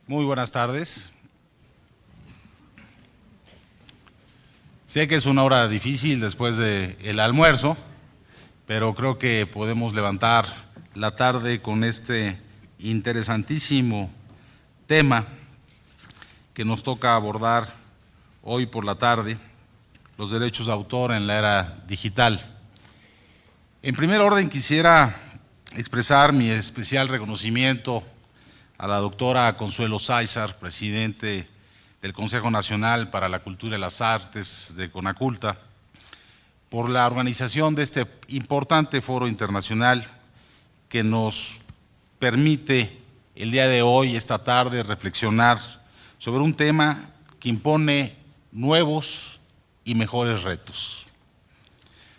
Muy buenas tardes. Sé que es una hora difícil después del almuerzo, pero creo que podemos levantar la tarde con este interesantísimo tema que nos toca abordar hoy por la tarde, los derechos de autor en la era digital. En primer orden quisiera expresar mi especial reconocimiento a la doctora Consuelo Sáizar, presidente del Consejo Nacional para la Cultura y las Artes de CONACULTA, por la organización de este importante foro internacional que nos permite el día de hoy, esta tarde, reflexionar sobre un tema que impone nuevos y mejores retos.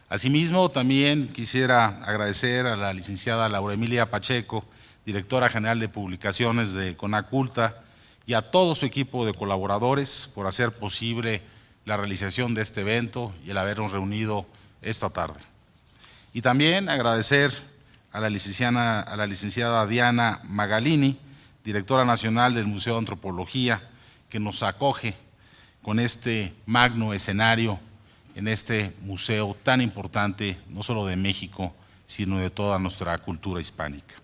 Asimismo, también quisiera agradecer a la licenciada Laura Emilia Pacheco, directora general de publicaciones de CONACULTA, y a todo su equipo de colaboradores por hacer posible la realización de este evento y el habernos reunido esta tarde. Y también agradecer a la licenciada Diana Magalini, directora nacional del Museo de Antropología, que nos acoge con este magno escenario en este museo tan importante, no solo de México, sino de toda nuestra cultura hispánica.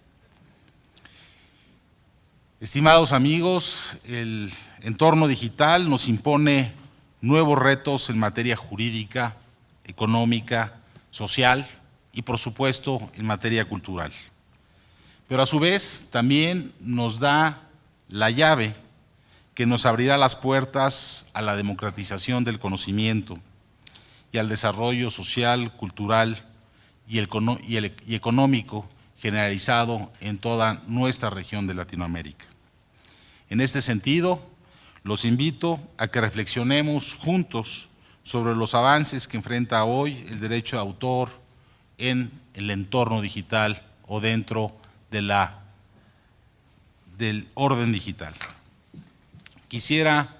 Estimados amigos, el entorno digital nos impone nuevos retos en materia jurídica, económica, social y, por supuesto, en materia cultural. Pero a su vez también nos da la llave que nos abrirá las puertas a la democratización del conocimiento y al desarrollo social, cultural y económico generalizado en toda nuestra región de Latinoamérica. En este sentido, los invito a que reflexionemos juntos sobre los avances que enfrenta hoy el derecho de autor en el entorno digital o dentro de del orden digital. Quisiera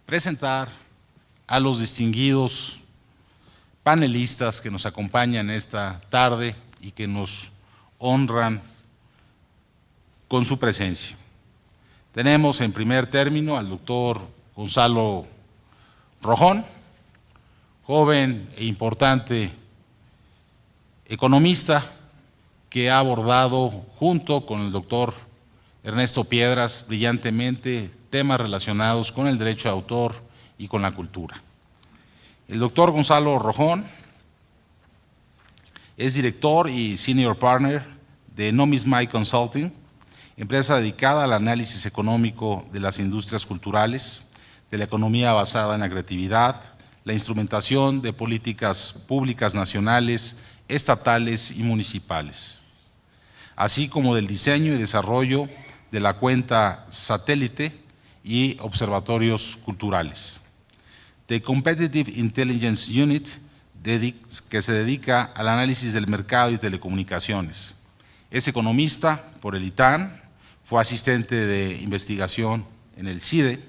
presentar a los distinguidos panelistas que nos acompañan esta tarde y que nos honran con su presencia. Tenemos en primer término al doctor Gonzalo Rojón, joven e importante economista que ha abordado junto con el doctor Ernesto Piedras brillantemente temas relacionados con el derecho de autor y con la cultura. El doctor Gonzalo Rojón es director y senior partner de Nomismai Consulting, empresa dedicada al análisis económico de las industrias culturales, de la economía basada en la creatividad, la instrumentación de políticas públicas nacionales, estatales y municipales, así como del diseño y desarrollo de la cuenta satélite y observatorios culturales. The Competitive Intelligence Unit, que se dedica al análisis del mercado y telecomunicaciones. Es economista por el ITAM, fue asistente de investigación en el CIDE,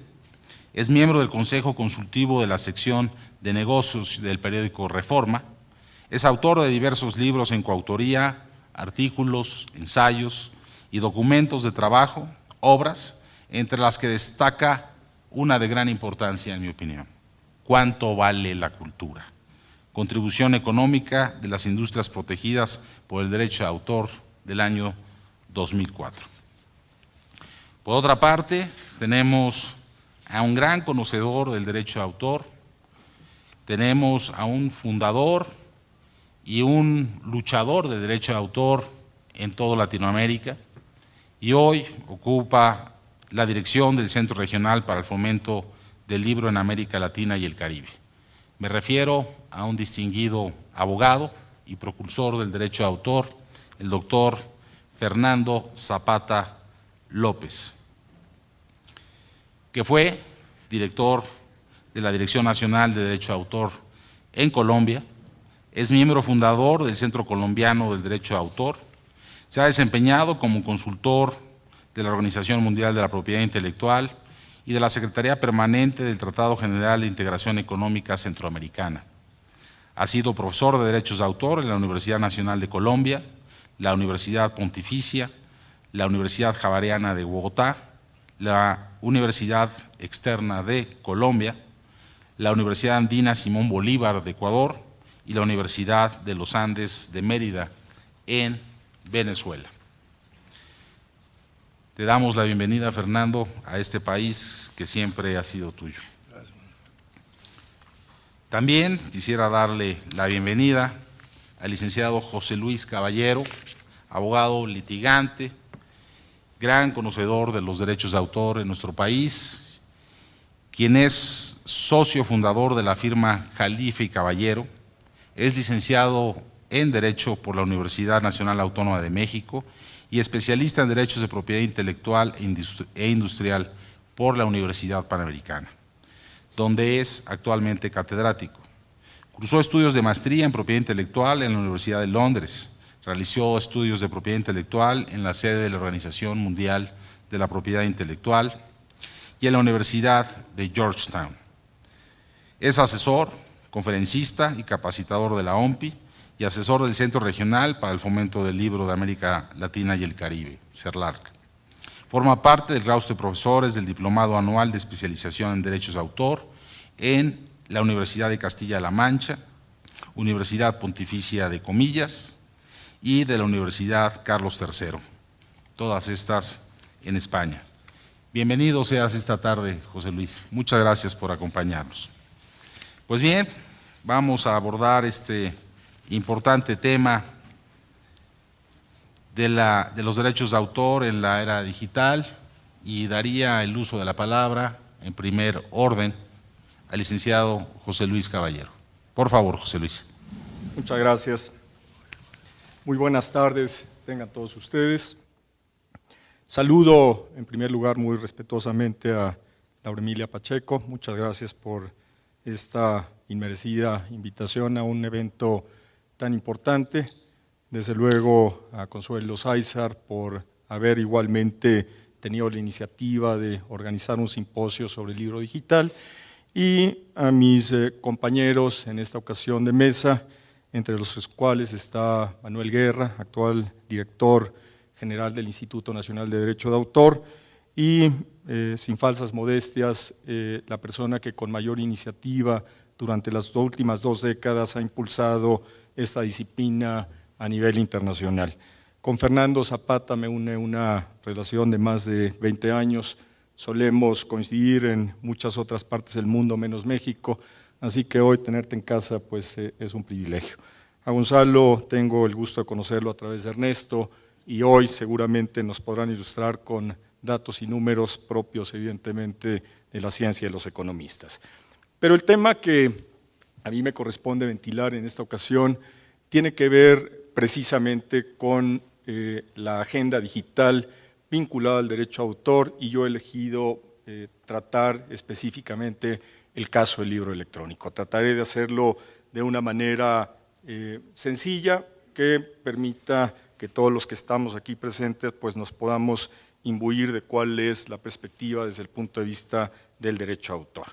es miembro del Consejo Consultivo de la sección de negocios del periódico Reforma, es autor de diversos libros en coautoría, artículos, ensayos y documentos de trabajo, obras, entre las que destaca una de gran importancia en mi opinión: ¿Cuánto vale la cultura? Contribución económica de las industrias protegidas por el derecho de autor del año 2004. Por otra parte, tenemos a un gran conocedor del derecho de autor, tenemos a un fundador y un luchador del derecho de autor en toda Latinoamérica, y hoy ocupa la dirección del Centro Regional para el Fomento del Libro en América Latina y el Caribe. Me refiero a un distinguido abogado y propulsor del derecho de autor, el doctor Fernando Zapata López, que fue director de la Dirección Nacional de Derecho de Autor en Colombia, es miembro fundador del Centro Colombiano del Derecho de Autor, se ha desempeñado como consultor de la Organización Mundial de la Propiedad Intelectual y de la Secretaría Permanente del Tratado General de Integración Económica Centroamericana. Ha sido profesor de Derechos de Autor en la Universidad Nacional de Colombia, la Universidad Pontificia, la Universidad Javeriana de Bogotá, la Universidad Externa de Colombia, la Universidad Andina Simón Bolívar de Ecuador y la Universidad de los Andes de Mérida en Venezuela. Te damos la bienvenida, Fernando, a este país que siempre ha sido tuyo. Gracias. También quisiera darle la bienvenida al licenciado José Luis Caballero, abogado litigante, gran conocedor de los derechos de autor en nuestro país, quien es socio fundador de la firma Jalife y Caballero, es licenciado en Derecho por la Universidad Nacional Autónoma de México y especialista en Derechos de Propiedad Intelectual e Industrial por la Universidad Panamericana, donde es actualmente catedrático. Cursó estudios de maestría en Propiedad Intelectual en la Universidad de Londres. Realizó estudios de Propiedad Intelectual en la sede de la Organización Mundial de la Propiedad Intelectual y en la Universidad de Georgetown. Es asesor, conferencista y capacitador de la OMPI y asesor del Centro Regional para el Fomento del Libro de América Latina y el Caribe, CERLARC. Forma parte del claustro de profesores del Diplomado Anual de Especialización en Derechos de Autor en la Universidad de Castilla-La Mancha, Universidad Pontificia de Comillas y de la Universidad Carlos III, todas estas en España. Bienvenido seas esta tarde, José Luis. Muchas gracias por acompañarnos. Pues bien, vamos a abordar este importante tema de los derechos de autor en la era digital y daría el uso de la palabra en primer orden al licenciado José Luis Caballero. Por favor, José Luis. Muchas gracias. Muy buenas tardes, tengan todos ustedes. Saludo en primer lugar muy respetuosamente a Laura Emilia Pacheco. Muchas gracias por esta inmerecida invitación a un evento tan importante. Desde luego a Consuelo Sáizar por haber igualmente tenido la iniciativa de organizar un simposio sobre el libro digital y a mis compañeros en esta ocasión de mesa, entre los cuales está Manuel Guerra, actual director general del Instituto Nacional de Derecho de Autor y, sin falsas modestias, la persona que con mayor iniciativa durante las últimas 2 décadas ha impulsado esta disciplina a nivel internacional. Con Fernando Zapata me une una relación de más de 20 años, solemos coincidir en muchas otras partes del mundo menos México, así que hoy tenerte en casa pues, es un privilegio. A Gonzalo tengo el gusto de conocerlo a través de Ernesto y hoy seguramente nos podrán ilustrar con datos y números propios evidentemente de la ciencia y de los economistas. Pero el tema que a mí me corresponde ventilar en esta ocasión tiene que ver precisamente con la agenda digital vinculada al derecho a autor y yo he elegido tratar específicamente el caso del libro electrónico. Trataré de hacerlo de una manera sencilla que permita que todos los que estamos aquí presentes pues nos podamos imbuir de cuál es la perspectiva desde el punto de vista del derecho a autor.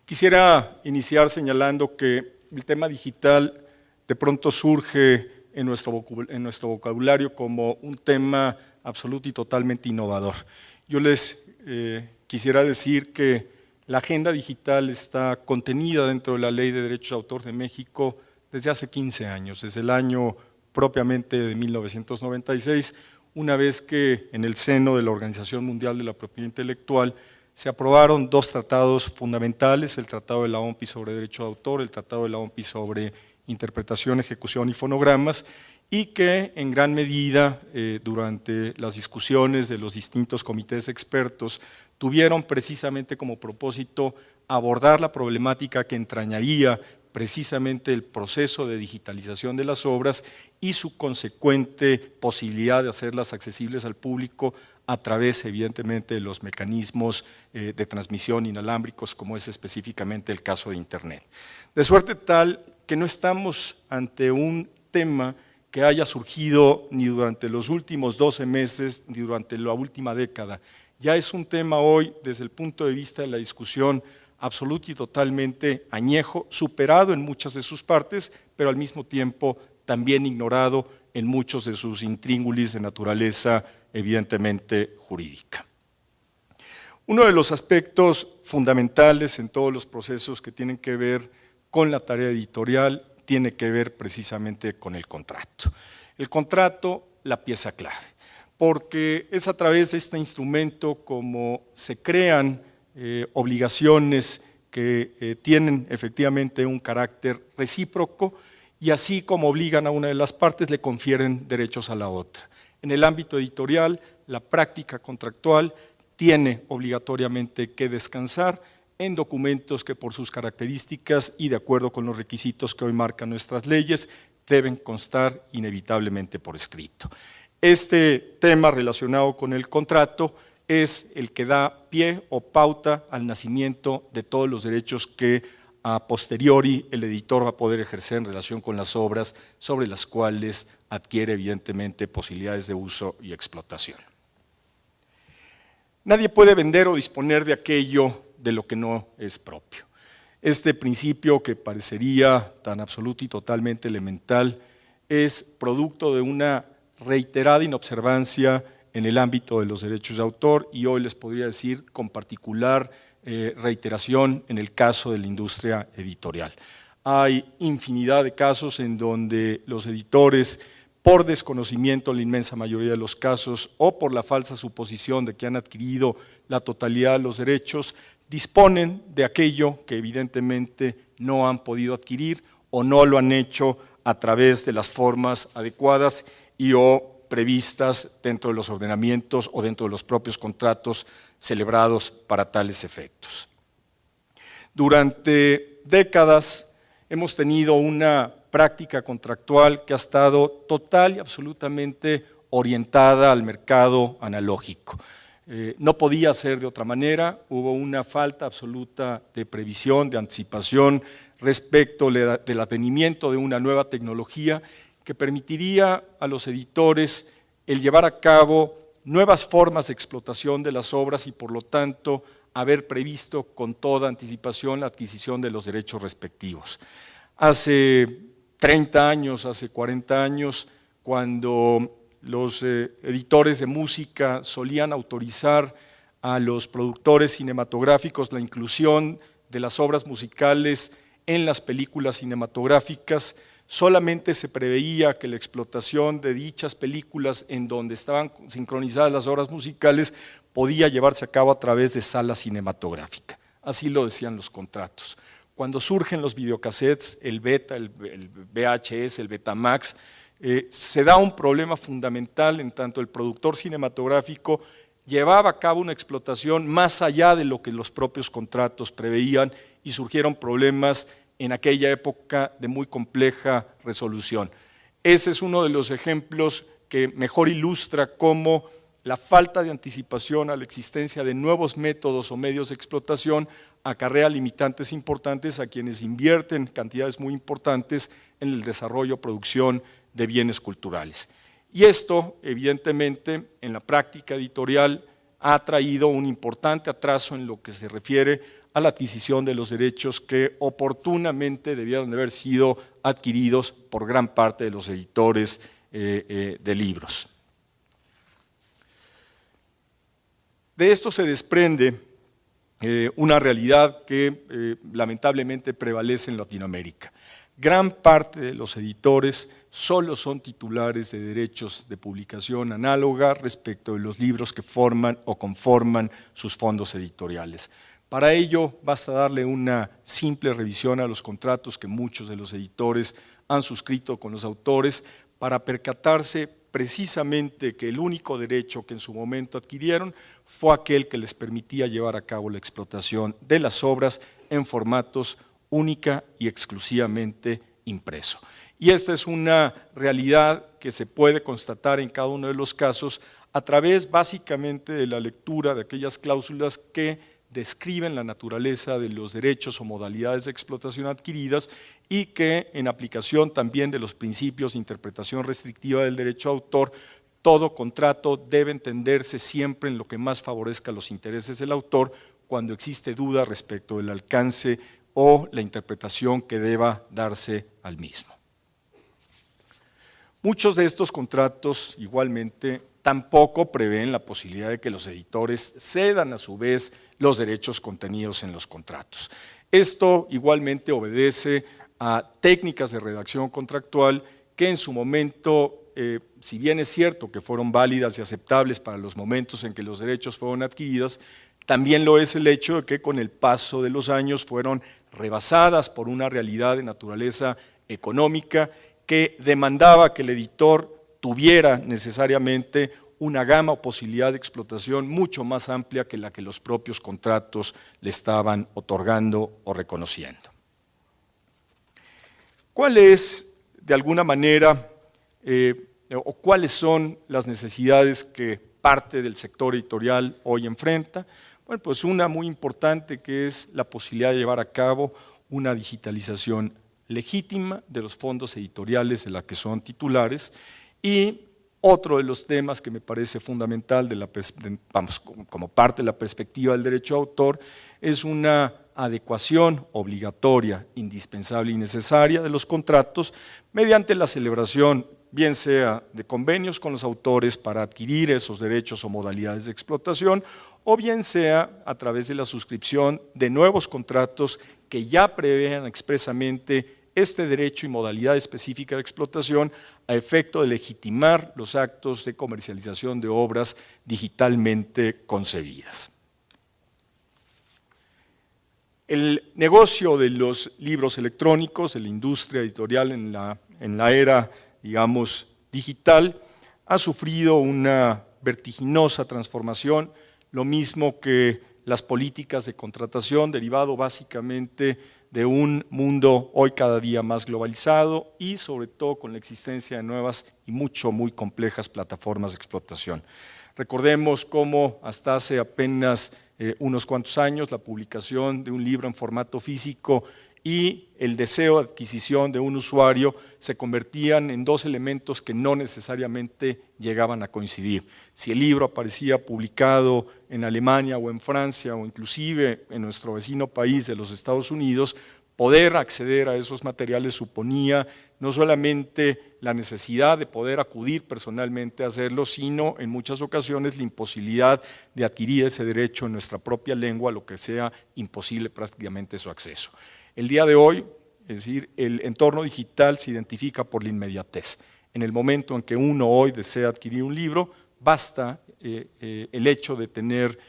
Quisiera iniciar señalando que el tema digital de pronto surge en nuestro vocabulario como un tema absoluto y totalmente innovador. Yo les quisiera decir que la agenda digital está contenida dentro de la Ley de Derechos de Autor de México desde hace 15 años, desde el año propiamente de 1996, una vez que en el seno de la Organización Mundial de la Propiedad Intelectual se aprobaron 2 tratados fundamentales, el Tratado de la OMPI sobre Derecho de Autor, el Tratado de la OMPI sobre Interpretación, Ejecución y Fonogramas, y que en gran medida durante las discusiones de los distintos comités expertos tuvieron precisamente como propósito abordar la problemática que entrañaría precisamente el proceso de digitalización de las obras y su consecuente posibilidad de hacerlas accesibles al público a través, evidentemente, de los mecanismos de transmisión inalámbricos, como es específicamente el caso de Internet. De suerte tal que no estamos ante un tema que haya surgido ni durante los últimos 12 meses ni durante la última década. Ya es un tema hoy, desde el punto de vista de la discusión, absoluto y totalmente añejo, superado en muchas de sus partes, pero al mismo tiempo también ignorado en muchos de sus intríngulis de naturaleza evidentemente jurídica. Uno de los aspectos fundamentales en todos los procesos que tienen que ver con la tarea editorial tiene que ver precisamente con el contrato. El contrato, la pieza clave, porque es a través de este instrumento como se crean obligaciones que tienen efectivamente un carácter recíproco y así como obligan a una de las partes, le confieren derechos a la otra. En el ámbito editorial, la práctica contractual tiene obligatoriamente que descansar en documentos que por sus características y de acuerdo con los requisitos que hoy marcan nuestras leyes, deben constar inevitablemente por escrito. Este tema relacionado con el contrato es el que da pie o pauta al nacimiento de todos los derechos que a posteriori el editor va a poder ejercer en relación con las obras sobre las cuales adquiere evidentemente posibilidades de uso y explotación. Nadie puede vender o disponer de aquello de lo que no es propio. Este principio que parecería tan absoluto y totalmente elemental es producto de una reiterada inobservancia en el ámbito de los derechos de autor y hoy les podría decir con particular reiteración en el caso de la industria editorial. Hay infinidad de casos en donde los editores, por desconocimiento en la inmensa mayoría de los casos o por la falsa suposición de que han adquirido la totalidad de los derechos, disponen de aquello que evidentemente no han podido adquirir o no lo han hecho a través de las formas adecuadas y o previstas dentro de los ordenamientos o dentro de los propios contratos celebrados para tales efectos. Durante décadas hemos tenido una práctica contractual que ha estado total y absolutamente orientada al mercado analógico. No podía ser de otra manera, hubo una falta absoluta de previsión, de anticipación respecto del advenimiento de una nueva tecnología que permitiría a los editores el llevar a cabo nuevas formas de explotación de las obras y por lo tanto haber previsto con toda anticipación la adquisición de los derechos respectivos. Hace 30 años, hace 40 años, cuando los editores de música solían autorizar a los productores cinematográficos la inclusión de las obras musicales en las películas cinematográficas, solamente se preveía que la explotación de dichas películas en donde estaban sincronizadas las obras musicales podía llevarse a cabo a través de salas cinematográficas. Así lo decían los contratos. Cuando surgen los videocassettes, el Beta, el VHS, el Betamax, se da un problema fundamental en tanto el productor cinematográfico llevaba a cabo una explotación más allá de lo que los propios contratos preveían y surgieron problemas en aquella época de muy compleja resolución. Ese es uno de los ejemplos que mejor ilustra cómo la falta de anticipación a la existencia de nuevos métodos o medios de explotación acarrea limitantes importantes a quienes invierten cantidades muy importantes en el desarrollo o producción de bienes culturales. Y esto, evidentemente, en la práctica editorial ha traído un importante atraso en lo que se refiere a la adquisición de los derechos que oportunamente debieron de haber sido adquiridos por gran parte de los editores de libros. De esto se desprende una realidad que lamentablemente prevalece en Latinoamérica. Gran parte de los editores solo son titulares de derechos de publicación análoga respecto de los libros que forman o conforman sus fondos editoriales. Para ello basta darle una simple revisión a los contratos que muchos de los editores han suscrito con los autores para percatarse precisamente que el único derecho que en su momento adquirieron fue aquel que les permitía llevar a cabo la explotación de las obras en formatos única y exclusivamente impreso. Y esta es una realidad que se puede constatar en cada uno de los casos a través básicamente de la lectura de aquellas cláusulas que describen la naturaleza de los derechos o modalidades de explotación adquiridas y que en aplicación también de los principios de interpretación restrictiva del derecho de autor, todo contrato debe entenderse siempre en lo que más favorezca los intereses del autor cuando existe duda respecto del alcance o la interpretación que deba darse al mismo. Muchos de estos contratos igualmente tampoco prevén la posibilidad de que los editores cedan a su vez los derechos contenidos en los contratos. Esto igualmente obedece a técnicas de redacción contractual que en su momento, si bien es cierto que fueron válidas y aceptables para los momentos en que los derechos fueron adquiridos, también lo es el hecho de que con el paso de los años fueron rebasadas por una realidad de naturaleza económica que demandaba que el editor tuviera necesariamente una gama o posibilidad de explotación mucho más amplia que la que los propios contratos le estaban otorgando o reconociendo. ¿Cuál es, de alguna manera, o cuáles son las necesidades que parte del sector editorial hoy enfrenta? Bueno, pues una muy importante, que es la posibilidad de llevar a cabo una digitalización legítima de los fondos editoriales de la que son titulares, y otro de los temas que me parece fundamental como parte de la perspectiva del derecho de autor es una adecuación obligatoria, indispensable y necesaria de los contratos mediante la celebración, bien sea de convenios con los autores para adquirir esos derechos o modalidades de explotación, o bien sea a través de la suscripción de nuevos contratos que ya prevean expresamente este derecho y modalidad específica de explotación a efecto de legitimar los actos de comercialización de obras digitalmente concebidas. El negocio de los libros electrónicos, de la industria editorial en la era, digamos, digital, ha sufrido una vertiginosa transformación, lo mismo que las políticas de contratación, derivado básicamente de un mundo hoy cada día más globalizado y sobre todo con la existencia de nuevas y muy complejas plataformas de explotación. Recordemos cómo hasta hace apenas unos cuantos años la publicación de un libro en formato físico y el deseo de adquisición de un usuario se convertían en dos elementos que no necesariamente llegaban a coincidir. Si el libro aparecía publicado en Alemania o en Francia o inclusive en nuestro vecino país de los Estados Unidos, poder acceder a esos materiales suponía no solamente la necesidad de poder acudir personalmente a hacerlo, sino en muchas ocasiones la imposibilidad de adquirir ese derecho en nuestra propia lengua, lo que sea imposible prácticamente su acceso. El día de hoy, es decir, el entorno digital se identifica por la inmediatez. En el momento en que uno hoy desea adquirir un libro, basta el hecho de tener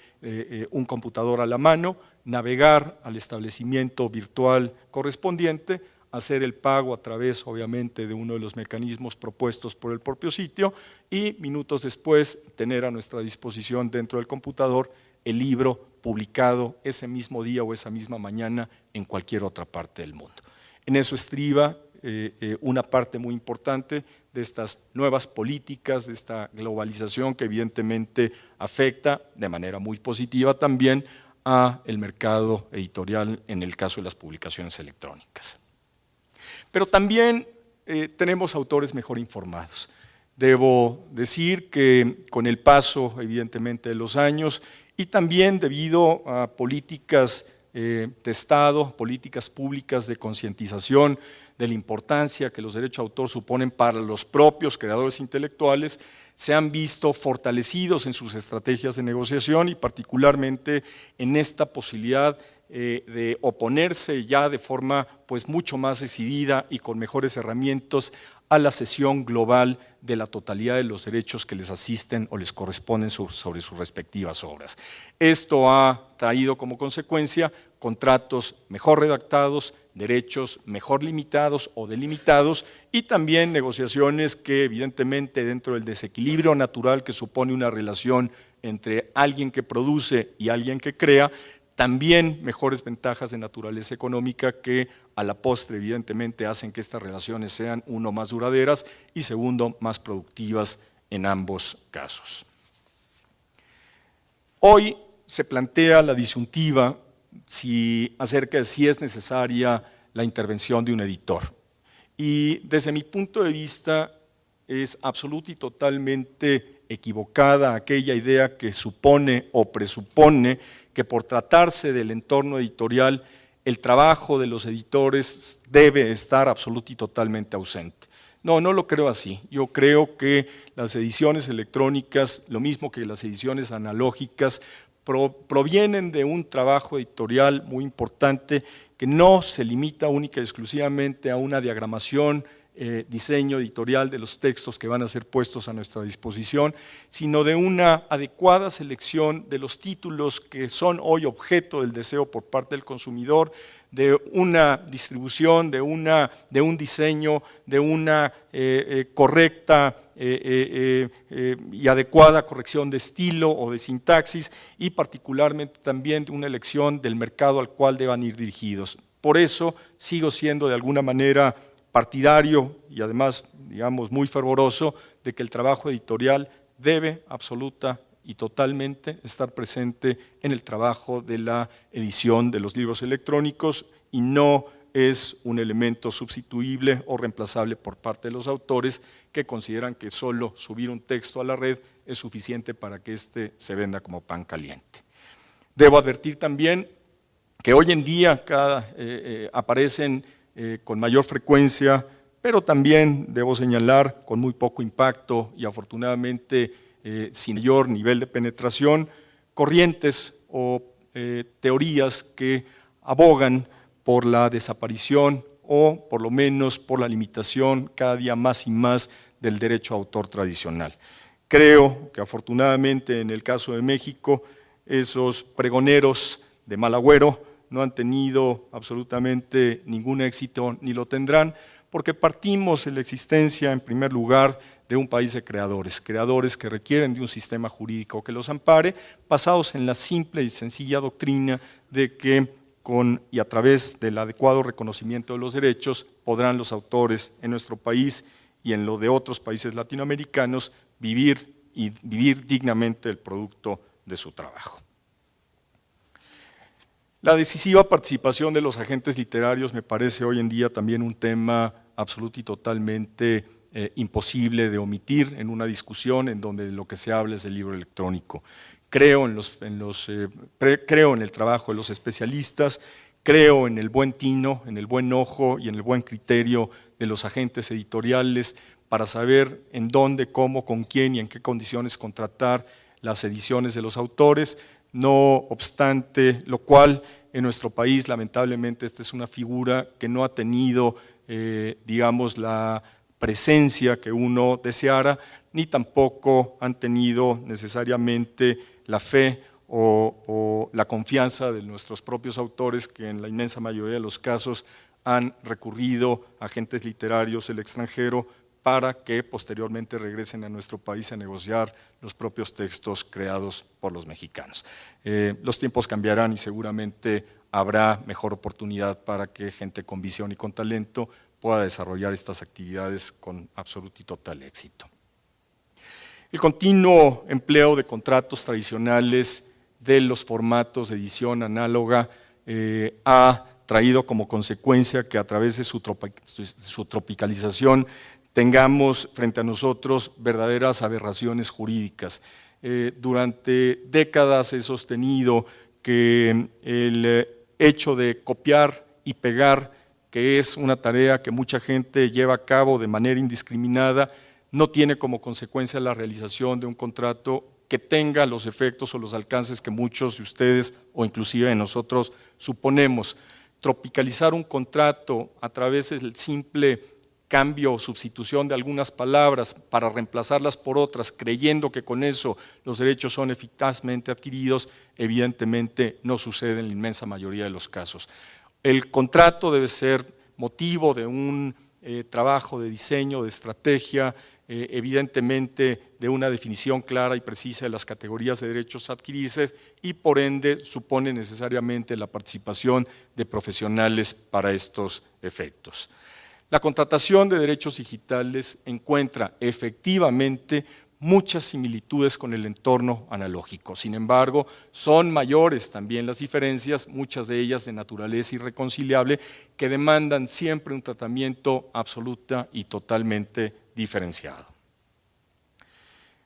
un computador a la mano, navegar al establecimiento virtual correspondiente, hacer el pago a través, obviamente, de uno de los mecanismos propuestos por el propio sitio y minutos después tener a nuestra disposición dentro del computador el libro publicado ese mismo día o esa misma mañana en cualquier otra parte del mundo. En eso estriba una parte muy importante de estas nuevas políticas, de esta globalización que evidentemente afecta de manera muy positiva también a el mercado editorial en el caso de las publicaciones electrónicas. Pero también tenemos autores mejor informados. Debo decir que con el paso evidentemente de los años y también debido a políticas de Estado, políticas públicas de concientización de la importancia que los derechos de autor suponen para los propios creadores intelectuales, se han visto fortalecidos en sus estrategias de negociación y particularmente en esta posibilidad de oponerse ya de forma mucho más decidida y con mejores herramientas a la cesión global de la totalidad de los derechos que les asisten o les corresponden sobre sus respectivas obras. Esto ha traído como consecuencia contratos mejor redactados, derechos mejor limitados o delimitados y también negociaciones que evidentemente dentro del desequilibrio natural que supone una relación entre alguien que produce y alguien que crea, también mejores ventajas de naturaleza económica que a la postre evidentemente hacen que estas relaciones sean, uno, más duraderas y segundo, más productivas en ambos casos. Hoy se plantea la disyuntiva acerca de si es necesaria la intervención de un editor. Y desde mi punto de vista es absoluta y totalmente equivocada aquella idea que supone o presupone que por tratarse del entorno editorial, el trabajo de los editores debe estar absoluta y totalmente ausente. No, no lo creo así. Yo creo que las ediciones electrónicas, lo mismo que las ediciones analógicas, provienen de un trabajo editorial muy importante que no se limita única y exclusivamente a una diagramación, diseño editorial de los textos que van a ser puestos a nuestra disposición, sino de una adecuada selección de los títulos que son hoy objeto del deseo por parte del consumidor, de una distribución, de un diseño, de una correcta y adecuada corrección de estilo o de sintaxis, y particularmente también de una elección del mercado al cual deban ir dirigidos. Por eso sigo siendo de alguna manera partidario y además, digamos, muy fervoroso de que el trabajo editorial debe absoluta y totalmente estar presente en el trabajo de la edición de los libros electrónicos y no es un elemento sustituible o reemplazable por parte de los autores que consideran que solo subir un texto a la red es suficiente para que éste se venda como pan caliente. Debo advertir también que hoy en día aparecen con mayor frecuencia, pero también debo señalar con muy poco impacto y afortunadamente sin mayor nivel de penetración, corrientes o teorías que abogan por la desaparición o por lo menos por la limitación cada día más y más del derecho a autor tradicional. Creo que afortunadamente en el caso de México, esos pregoneros de mal agüero no han tenido absolutamente ningún éxito ni lo tendrán, porque partimos en la existencia, en primer lugar, de un país de creadores que requieren de un sistema jurídico que los ampare, basados en la simple y sencilla doctrina de que con y a través del adecuado reconocimiento de los derechos podrán los autores en nuestro país y en lo de otros países latinoamericanos vivir dignamente el producto de su trabajo. La decisiva participación de los agentes literarios me parece hoy en día también un tema absoluto y totalmente imposible de omitir en una discusión en donde lo que se habla es del libro electrónico. Creo en el trabajo de los especialistas, creo en el buen tino, en el buen ojo y en el buen criterio de los agentes editoriales para saber en dónde, cómo, con quién y en qué condiciones contratar las ediciones de los autores. No obstante lo cual, en nuestro país, lamentablemente, esta es una figura que no ha tenido, digamos, la presencia que uno deseara, ni tampoco han tenido necesariamente la fe o la confianza de nuestros propios autores, que en la inmensa mayoría de los casos han recurrido a agentes literarios del extranjero para que posteriormente regresen a nuestro país a negociar los propios textos creados por los mexicanos. Los tiempos cambiarán y seguramente habrá mejor oportunidad para que gente con visión y con talento pueda desarrollar estas actividades con absoluto y total éxito. El continuo empleo de contratos tradicionales de los formatos de edición análoga ha traído como consecuencia que a través de su tropicalización tengamos frente a nosotros verdaderas aberraciones jurídicas. Durante décadas he sostenido que el hecho de copiar y pegar, que es una tarea que mucha gente lleva a cabo de manera indiscriminada, no tiene como consecuencia la realización de un contrato que tenga los efectos o los alcances que muchos de ustedes o inclusive de nosotros suponemos. Tropicalizar un contrato a través del simple cambio o sustitución de algunas palabras para reemplazarlas por otras, creyendo que con eso los derechos son eficazmente adquiridos, evidentemente no sucede en la inmensa mayoría de los casos. El contrato debe ser motivo de un trabajo de diseño, de estrategia, evidentemente de una definición clara y precisa de las categorías de derechos a adquirirse y por ende supone necesariamente la participación de profesionales para estos efectos. La contratación de derechos digitales encuentra efectivamente muchas similitudes con el entorno analógico. Sin embargo, son mayores también las diferencias, muchas de ellas de naturaleza irreconciliable, que demandan siempre un tratamiento absoluta y totalmente diferenciado.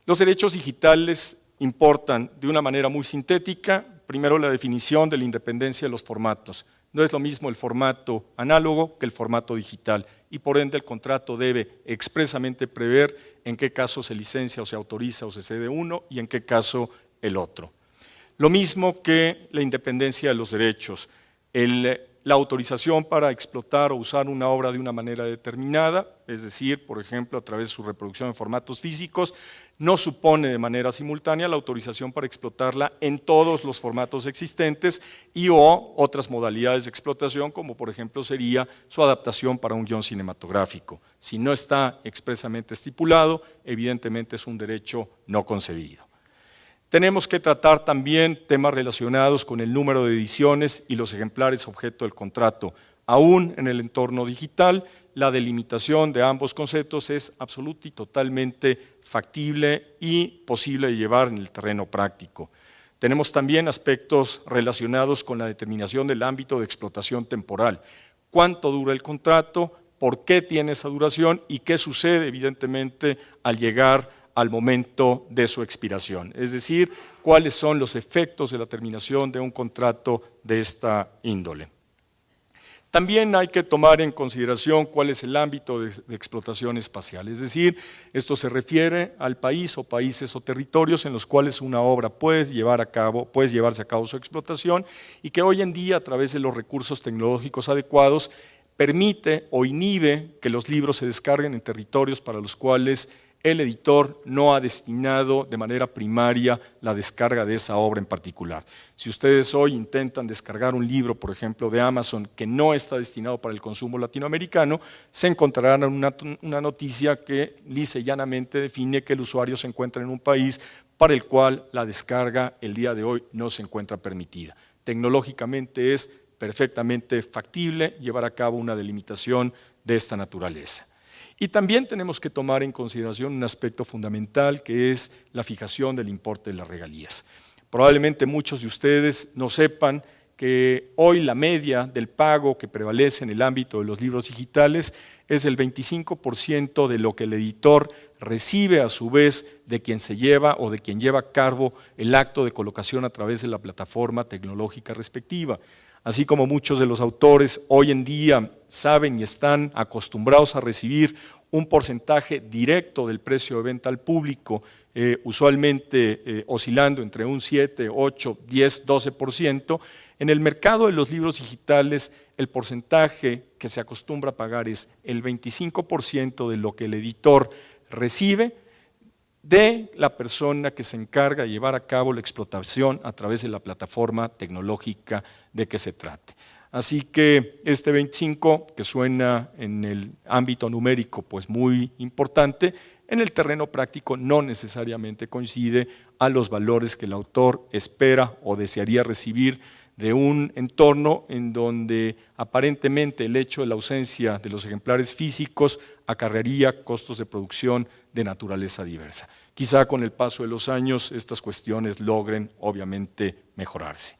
Los derechos digitales importan de una manera muy sintética, primero la definición de la independencia de los formatos. No es lo mismo el formato análogo que el formato digital y por ende el contrato debe expresamente prever en qué caso se licencia o se autoriza o se cede uno y en qué caso el otro. Lo mismo que la independencia de los derechos. La autorización para explotar o usar una obra de una manera determinada, es decir, por ejemplo, a través de su reproducción en formatos físicos, no supone de manera simultánea la autorización para explotarla en todos los formatos existentes y o otras modalidades de explotación, como por ejemplo sería su adaptación para un guión cinematográfico. Si no está expresamente estipulado, evidentemente es un derecho no concedido. Tenemos que tratar también temas relacionados con el número de ediciones y los ejemplares objeto del contrato. Aún en el entorno digital, la delimitación de ambos conceptos es absoluta y totalmente factible y posible de llevar en el terreno práctico. Tenemos también aspectos relacionados con la determinación del ámbito de explotación temporal. ¿Cuánto dura el contrato? ¿Por qué tiene esa duración? ¿Y qué sucede, evidentemente, al llegar al momento de su expiración? Es decir, cuáles son los efectos de la terminación de un contrato de esta índole. También hay que tomar en consideración cuál es el ámbito de explotación espacial, es decir, esto se refiere al país o países o territorios en los cuales una obra puede llevarse a cabo su explotación y que hoy en día a través de los recursos tecnológicos adecuados permite o inhibe que los libros se descarguen en territorios para los cuales el editor no ha destinado de manera primaria la descarga de esa obra en particular. Si ustedes hoy intentan descargar un libro, por ejemplo, de Amazon, que no está destinado para el consumo latinoamericano, se encontrarán una noticia que lisa y llanamente define que el usuario se encuentra en un país para el cual la descarga el día de hoy no se encuentra permitida. Tecnológicamente es perfectamente factible llevar a cabo una delimitación de esta naturaleza. Y también tenemos que tomar en consideración un aspecto fundamental que es la fijación del importe de las regalías. Probablemente muchos de ustedes no sepan que hoy la media del pago que prevalece en el ámbito de los libros digitales es el 25% de lo que el editor recibe a su vez de quien se lleva o de quien lleva a cabo el acto de colocación a través de la plataforma tecnológica respectiva. Así como muchos de los autores hoy en día saben y están acostumbrados a recibir un porcentaje directo del precio de venta al público, usualmente oscilando entre un 7, 8, 10, 12%, en el mercado de los libros digitales el porcentaje que se acostumbra a pagar es el 25% de lo que el editor recibe de la persona que se encarga de llevar a cabo la explotación a través de la plataforma tecnológica de que se trate. Así que este 25, que suena en el ámbito numérico pues muy importante, en el terreno práctico no necesariamente coincide a los valores que el autor espera o desearía recibir de un entorno en donde aparentemente el hecho de la ausencia de los ejemplares físicos acarrearía costos de producción de naturaleza diversa. Quizá con el paso de los años estas cuestiones logren obviamente mejorarse.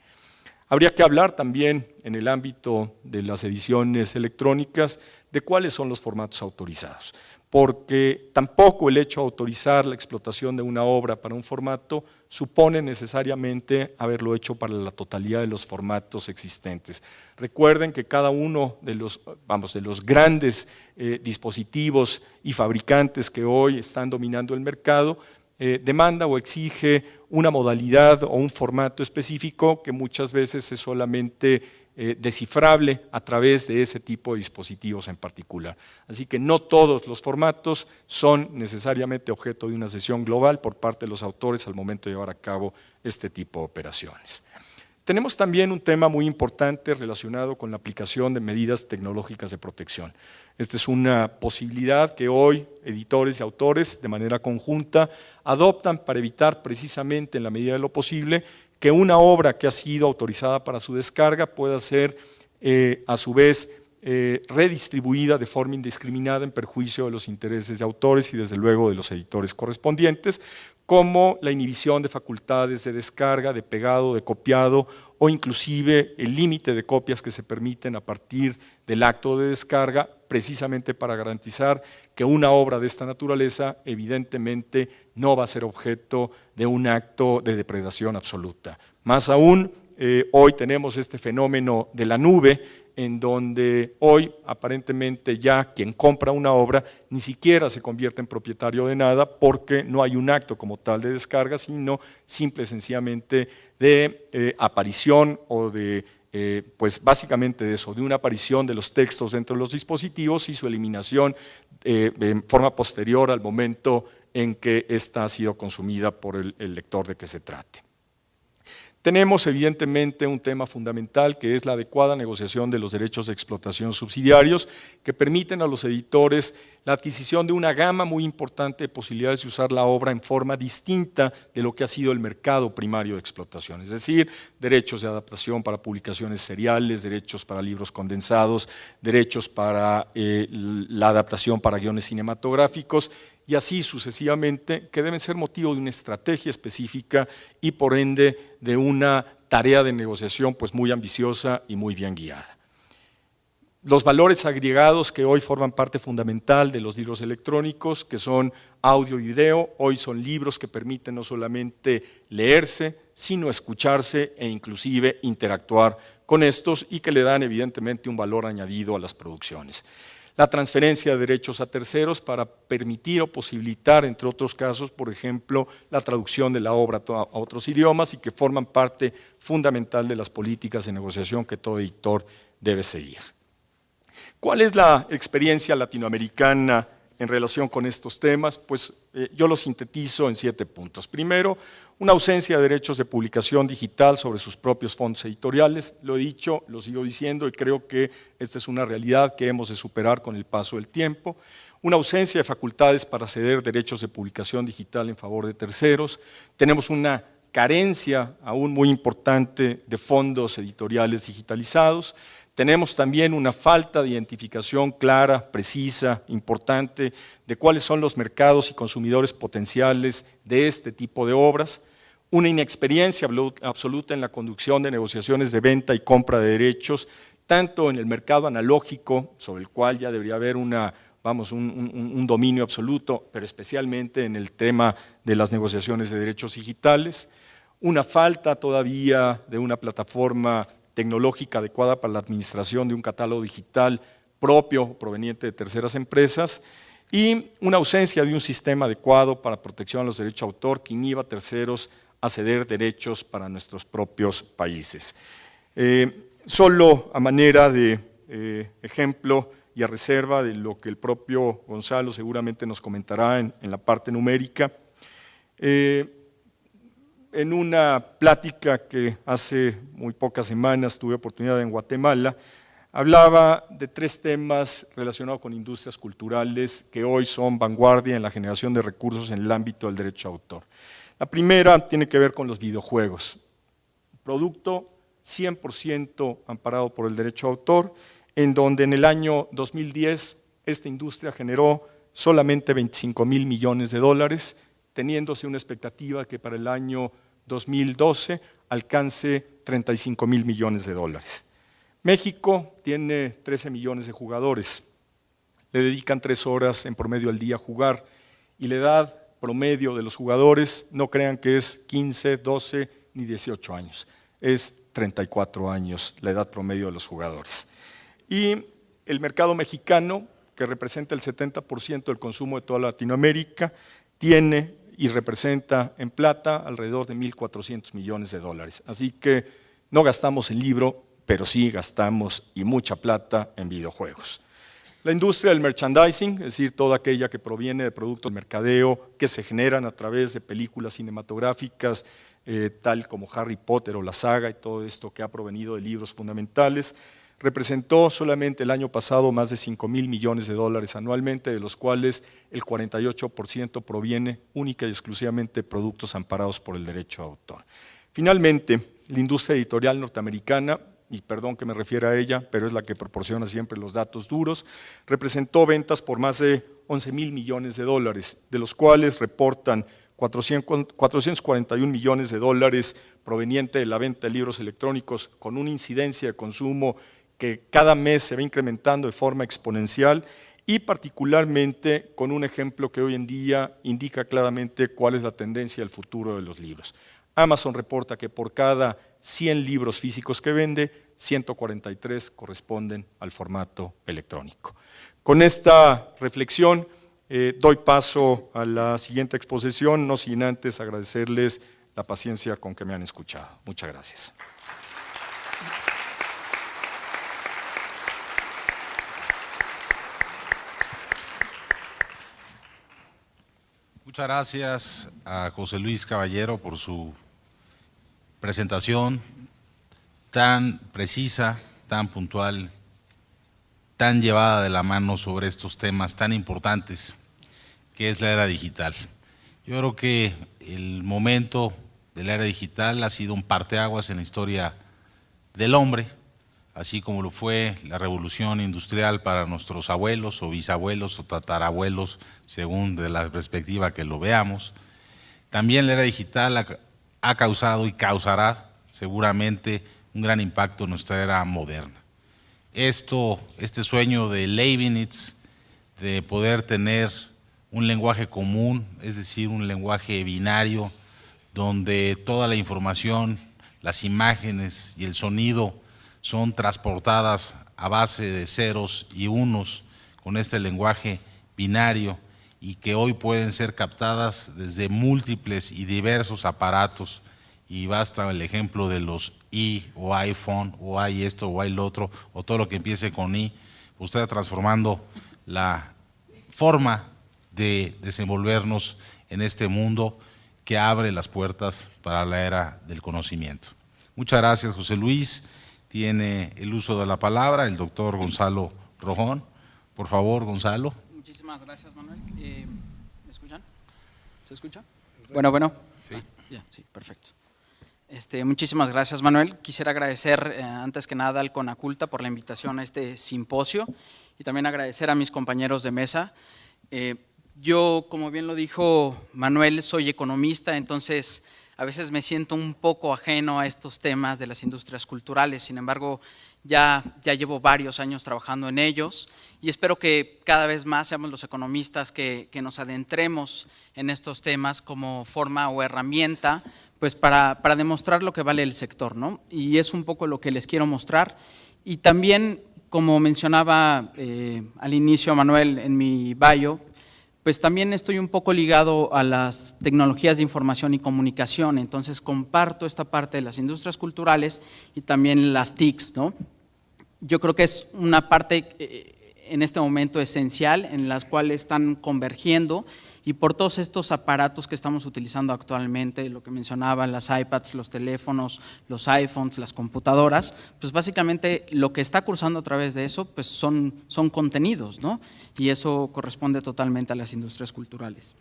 Habría que hablar también en el ámbito de las ediciones electrónicas de cuáles son los formatos autorizados, porque tampoco el hecho de autorizar la explotación de una obra para un formato supone necesariamente haberlo hecho para la totalidad de los formatos existentes. Recuerden que cada uno de los grandes dispositivos y fabricantes que hoy están dominando el mercado demanda o exige una modalidad o un formato específico que muchas veces es solamente descifrable a través de ese tipo de dispositivos en particular. Así que no todos los formatos son necesariamente objeto de una sesión global por parte de los autores al momento de llevar a cabo este tipo de operaciones. Tenemos también un tema muy importante relacionado con la aplicación de medidas tecnológicas de protección. Esta es una posibilidad que hoy editores y autores de manera conjunta adoptan para evitar precisamente en la medida de lo posible que una obra que ha sido autorizada para su descarga pueda ser a su vez redistribuida de forma indiscriminada en perjuicio de los intereses de autores y desde luego de los editores correspondientes, como la inhibición de facultades de descarga, de pegado, de copiado o inclusive el límite de copias que se permiten a partir del acto de descarga, precisamente para garantizar que una obra de esta naturaleza evidentemente no va a ser objeto de un acto de depredación absoluta. Más aún, hoy tenemos este fenómeno de la nube, en donde hoy aparentemente ya quien compra una obra ni siquiera se convierte en propietario de nada porque no hay un acto como tal de descarga, sino simple y sencillamente de aparición o de, pues básicamente de eso, de una aparición de los textos dentro de los dispositivos y su eliminación en forma posterior al momento en que ésta ha sido consumida por el lector de que se trate. Tenemos evidentemente un tema fundamental que es la adecuada negociación de los derechos de explotación subsidiarios que permiten a los editores la adquisición de una gama muy importante de posibilidades de usar la obra en forma distinta de lo que ha sido el mercado primario de explotación, es decir, derechos de adaptación para publicaciones seriales, derechos para libros condensados, derechos para la adaptación para guiones cinematográficos, y así sucesivamente, que deben ser motivo de una estrategia específica y por ende de una tarea de negociación pues muy ambiciosa y muy bien guiada. Los valores agregados que hoy forman parte fundamental de los libros electrónicos, que son audio y video, hoy son libros que permiten no solamente leerse, sino escucharse e inclusive interactuar con estos y que le dan evidentemente un valor añadido a las producciones. La transferencia de derechos a terceros para permitir o posibilitar, entre otros casos, por ejemplo, la traducción de la obra a otros idiomas y que forman parte fundamental de las políticas de negociación que todo editor debe seguir. ¿Cuál es la experiencia latinoamericana en relación con estos temas? Pues yo lo sintetizo en 7 puntos. Primero, una ausencia de derechos de publicación digital sobre sus propios fondos editoriales. Lo he dicho, lo sigo diciendo y creo que esta es una realidad que hemos de superar con el paso del tiempo. Una ausencia de facultades para ceder derechos de publicación digital en favor de terceros. Tenemos una carencia aún muy importante de fondos editoriales digitalizados. Tenemos también una falta de identificación clara, precisa, importante de cuáles son los mercados y consumidores potenciales de este tipo de obras, una inexperiencia absoluta en la conducción de negociaciones de venta y compra de derechos, tanto en el mercado analógico, sobre el cual ya debería haber un dominio absoluto, pero especialmente en el tema de las negociaciones de derechos digitales, una falta todavía de una plataforma tecnológica adecuada para la administración de un catálogo digital propio proveniente de terceras empresas y una ausencia de un sistema adecuado para protección a los derechos de autor que inhiba a terceros a ceder derechos para nuestros propios países. Solo a manera de ejemplo y a reserva de lo que el propio Gonzalo seguramente nos comentará en la parte numérica, en una plática que hace muy pocas semanas tuve oportunidad en Guatemala, hablaba de 3 temas relacionados con industrias culturales que hoy son vanguardia en la generación de recursos en el ámbito del derecho de autor. La primera tiene que ver con los videojuegos, producto 100% amparado por el derecho de autor, en donde en el año 2010 esta industria generó solamente $25,000 millones, teniéndose una expectativa que para el año 2012 alcance $35,000 millones. México tiene 13 millones de jugadores, le dedican 3 horas en promedio al día a jugar y la edad promedio de los jugadores no crean que es 15, 12 ni 18 años, es 34 años la edad promedio de los jugadores. Y el mercado mexicano, que representa el 70% del consumo de toda Latinoamérica, tiene y representa en plata alrededor de $1,400 millones. Así que no gastamos en libro, pero sí gastamos y mucha plata en videojuegos. La industria del merchandising, es decir, toda aquella que proviene de productos de mercadeo que se generan a través de películas cinematográficas, tal como Harry Potter o la saga y todo esto que ha provenido de libros fundamentales, representó solamente el año pasado más de $5,000 millones anualmente, de los cuales el 48% proviene única y exclusivamente de productos amparados por el derecho de autor. Finalmente, la industria editorial norteamericana, y perdón que me refiera a ella, pero es la que proporciona siempre los datos duros, representó ventas por más de $11,000 millones, de los cuales reportan 441 millones de dólares proveniente de la venta de libros electrónicos con una incidencia de consumo que cada mes se va incrementando de forma exponencial y particularmente con un ejemplo que hoy en día indica claramente cuál es la tendencia del futuro de los libros. Amazon reporta que por cada 100 libros físicos que vende, 143 corresponden al formato electrónico. Con esta reflexión doy paso a la siguiente exposición, no sin antes agradecerles la paciencia con que me han escuchado. Muchas gracias. Muchas gracias a José Luis Caballero por su presentación tan precisa, tan puntual, tan llevada de la mano sobre estos temas tan importantes que es la era digital. Yo creo que el momento de la era digital ha sido un parteaguas en la historia del hombre, así como lo fue la revolución industrial para nuestros abuelos o bisabuelos o tatarabuelos, según de la perspectiva que lo veamos. También la era digital ha causado y causará seguramente un gran impacto en nuestra era moderna. Este sueño de Leibniz de poder tener un lenguaje común, es decir, un lenguaje binario, donde toda la información, las imágenes y el sonido son transportadas a base de ceros y unos con este lenguaje binario y que hoy pueden ser captadas desde múltiples y diversos aparatos, y basta el ejemplo de los i o iPhone o hay esto o hay lo otro o todo lo que empiece con i, usted está transformando la forma de desenvolvernos en este mundo que abre las puertas para la era del conocimiento. Muchas gracias, José Luis. Tiene el uso de la palabra el doctor Gonzalo Rojón. Por favor, Gonzalo. Muchísimas gracias, Manuel. ¿Me escuchan? ¿Se escucha? Bueno. Sí. Sí, perfecto. Muchísimas gracias, Manuel. Quisiera agradecer antes que nada al CONACULTA por la invitación a este simposio y también agradecer a mis compañeros de mesa. Yo, como bien lo dijo Manuel, soy economista, entonces a veces me siento un poco ajeno a estos temas de las industrias culturales. Sin embargo, ya llevo varios años trabajando en ellos y espero que cada vez más seamos los economistas que nos adentremos en estos temas como forma o herramienta pues para demostrar lo que vale el sector, ¿no? Y es un poco lo que les quiero mostrar. Y también, como mencionaba al inicio Manuel en mi bio, pues también estoy un poco ligado a las tecnologías de información y comunicación, entonces comparto esta parte de las industrias culturales y también las TICs, ¿no? Yo creo que es una parte en este momento esencial en las cuales están convergiendo y por todos estos aparatos que estamos utilizando actualmente, lo que mencionaban, las iPads, los teléfonos, los iPhones, las computadoras, pues básicamente lo que está cursando a través de eso pues son contenidos, ¿no? Y eso corresponde totalmente a las industrias culturales.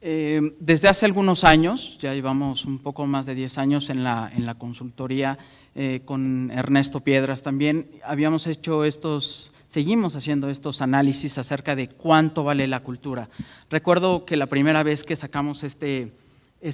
Desde hace algunos años, ya llevamos un poco más de 10 años en la consultoría con Ernesto Piedras también, seguimos haciendo estos análisis acerca de cuánto vale la cultura. Recuerdo que la primera vez que sacamos este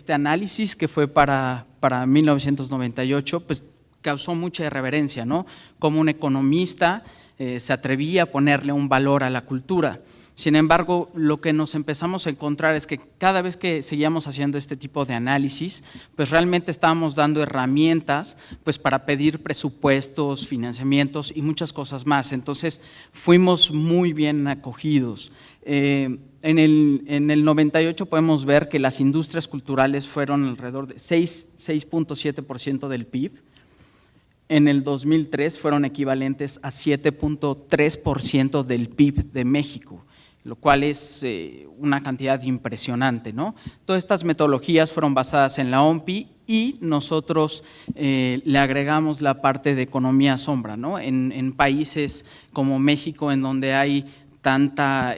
análisis, que fue para 1998, pues causó mucha irreverencia, ¿no? Como un economista se atrevía a ponerle un valor a la cultura. Sin embargo, lo que nos empezamos a encontrar es que cada vez que seguíamos haciendo este tipo de análisis, pues realmente estábamos dando herramientas pues para pedir presupuestos, financiamientos y muchas cosas más. Entonces, fuimos muy bien acogidos. En el 98 podemos ver que las industrias culturales fueron alrededor de 6.7% del PIB. En el 2003 fueron equivalentes a 7.3% del PIB de México, lo cual es una cantidad impresionante, ¿no? Todas estas metodologías fueron basadas en la OMPI y nosotros le agregamos la parte de economía sombra, ¿no? En países como México, en donde hay tanta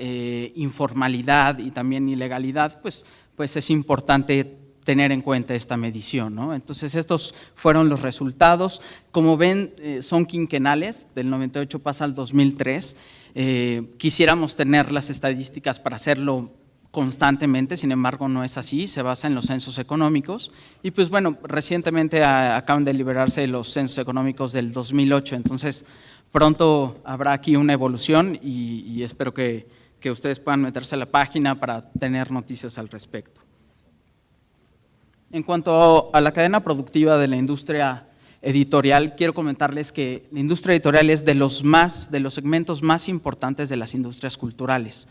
informalidad y también ilegalidad, pues es importante tener en cuenta esta medición, ¿no? Entonces, estos fueron los resultados. Como ven, son quinquenales, del 98 pasa al 2003. Quisiéramos tener las estadísticas para hacerlo constantemente, sin embargo no es así, se basa en los censos económicos y pues bueno, recientemente acaban de liberarse los censos económicos del 2008, entonces pronto habrá aquí una evolución y espero que ustedes puedan meterse a la página para tener noticias al respecto. En cuanto a la cadena productiva de la industria editorial, quiero comentarles que la industria editorial es de los segmentos más importantes de las industrias culturales.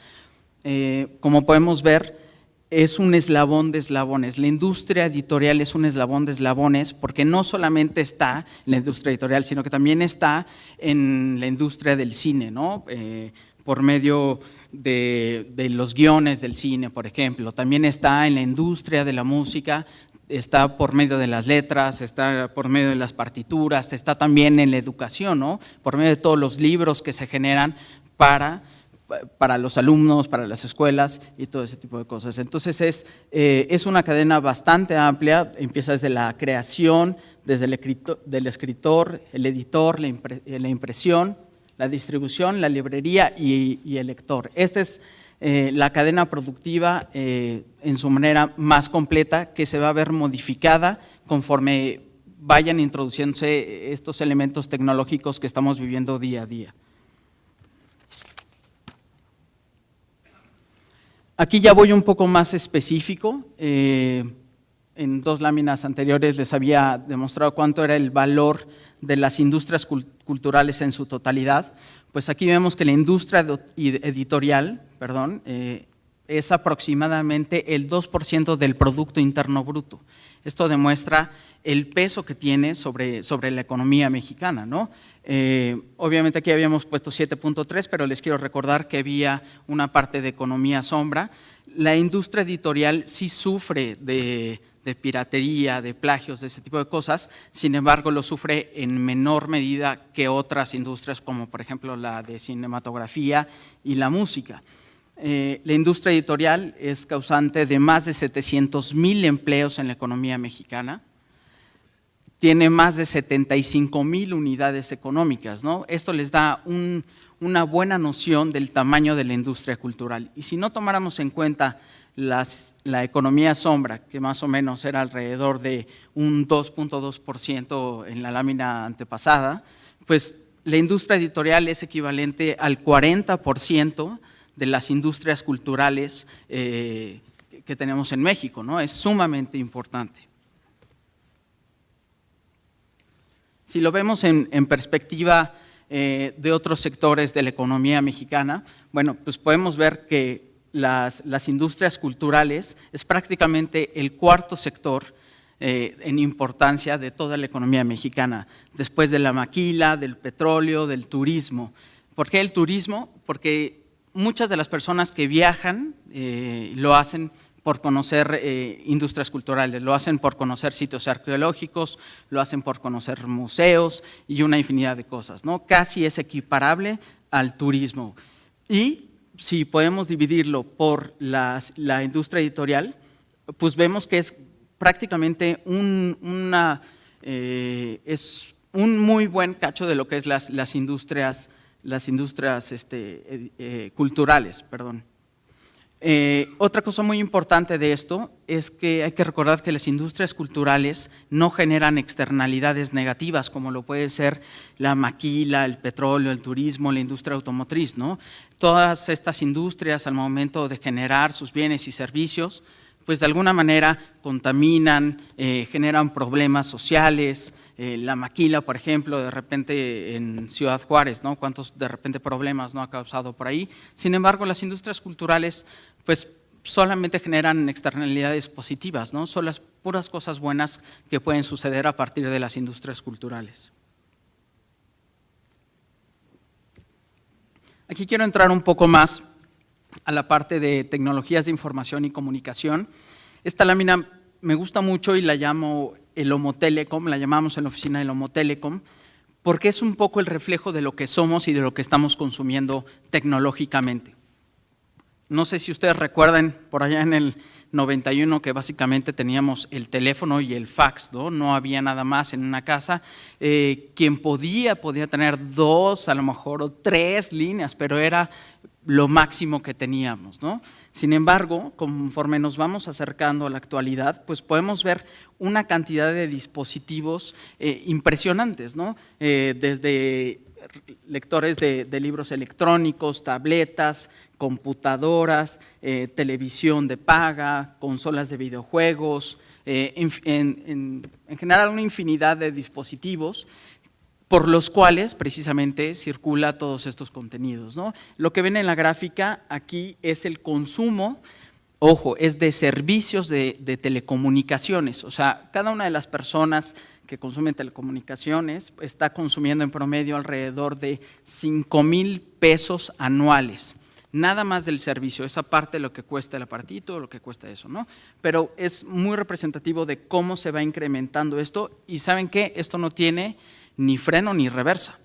Como podemos ver, es un eslabón de eslabones. La industria editorial es un eslabón de eslabones porque no solamente está en la industria editorial, sino que también está en la industria del cine, ¿no? Por medio de los guiones del cine, por ejemplo. También está en la industria de la música, está por medio de las letras, está por medio de las partituras, está también en la educación, ¿no? Por medio de todos los libros que se generan para los alumnos, para las escuelas y todo ese tipo de cosas. Entonces es una cadena bastante amplia, empieza desde la creación, desde el escritor, el editor, la impresión, la distribución, la librería y el lector. Esta es la cadena productiva en su manera más completa, que se va a ver modificada conforme vayan introduciéndose estos elementos tecnológicos que estamos viviendo día a día. Aquí ya voy un poco más específico. En dos láminas anteriores les había demostrado cuánto era el valor de las industrias culturales en su totalidad. Pues aquí vemos que la industria editorial, es aproximadamente el 2% del Producto Interno Bruto. Esto demuestra el peso que tiene sobre la economía mexicana, ¿no? Obviamente aquí habíamos puesto 7.3, pero les quiero recordar que había una parte de economía sombra. La industria editorial sí sufre de piratería, de plagios, de ese tipo de cosas, sin embargo lo sufre en menor medida que otras industrias como por ejemplo la de cinematografía y la música. La industria editorial es causante de más de 700,000 empleos en la economía mexicana, tiene más de 75,000 unidades económicas, ¿no? Esto les da una buena noción del tamaño de la industria cultural. Y si no tomáramos en cuenta la economía sombra, que más o menos era alrededor de un 2.2% en la lámina antepasada, pues la industria editorial es equivalente al 40% de las industrias culturales que tenemos en México, ¿no? Es sumamente importante. Si lo vemos en perspectiva de otros sectores de la economía mexicana, bueno, pues podemos ver que las industrias culturales es prácticamente el cuarto sector en importancia de toda la economía mexicana, después de la maquila, del petróleo, del turismo. ¿Por qué el turismo? Porque muchas de las personas que viajan lo hacen por conocer industrias culturales, lo hacen por conocer sitios arqueológicos, lo hacen por conocer museos y una infinidad de cosas, ¿no? Casi es equiparable al turismo. Y si podemos dividirlo por la industria editorial, pues vemos que es prácticamente es un muy buen cacho de lo que es las industrias culturales, perdón. Otra cosa muy importante de esto es que hay que recordar que las industrias culturales no generan externalidades negativas como lo puede ser la maquila, el petróleo, el turismo, la industria automotriz, ¿no? Todas estas industrias al momento de generar sus bienes y servicios, pues de alguna manera contaminan, generan problemas sociales. La maquila, por ejemplo, de repente en Ciudad Juárez, ¿no? ¿Cuántos de repente problemas no ha causado por ahí? Sin embargo, las industrias culturales pues solamente generan externalidades positivas, ¿no? Son las puras cosas buenas que pueden suceder a partir de las industrias culturales. Aquí quiero entrar un poco más a la parte de tecnologías de información y comunicación. Esta lámina me gusta mucho y la llamo el Homo Telecom, la llamamos en la oficina el Homo Telecom, porque es un poco el reflejo de lo que somos y de lo que estamos consumiendo tecnológicamente. No sé si ustedes recuerdan por allá en el 91 que básicamente teníamos el teléfono y el fax, ¿no? No había nada más en una casa. Quien podía tener 2, a lo mejor, o 3 líneas, pero era lo máximo que teníamos, ¿no? Sin embargo, conforme nos vamos acercando a la actualidad, pues podemos ver una cantidad de dispositivos impresionantes, ¿no? Desde lectores de libros electrónicos, tabletas, computadoras, televisión de paga, consolas de videojuegos, en general una infinidad de dispositivos por los cuales precisamente circula todos estos contenidos, ¿no? Lo que ven en la gráfica aquí es el consumo, ojo, es de servicios de telecomunicaciones, o sea, cada una de las personas que consumen telecomunicaciones está consumiendo en promedio alrededor de 5,000 pesos anuales, nada más del servicio, esa parte de lo que cuesta el aparatito, lo que cuesta eso, ¿no? Pero es muy representativo de cómo se va incrementando esto y ¿saben qué? Esto no tiene ni freno ni reversa.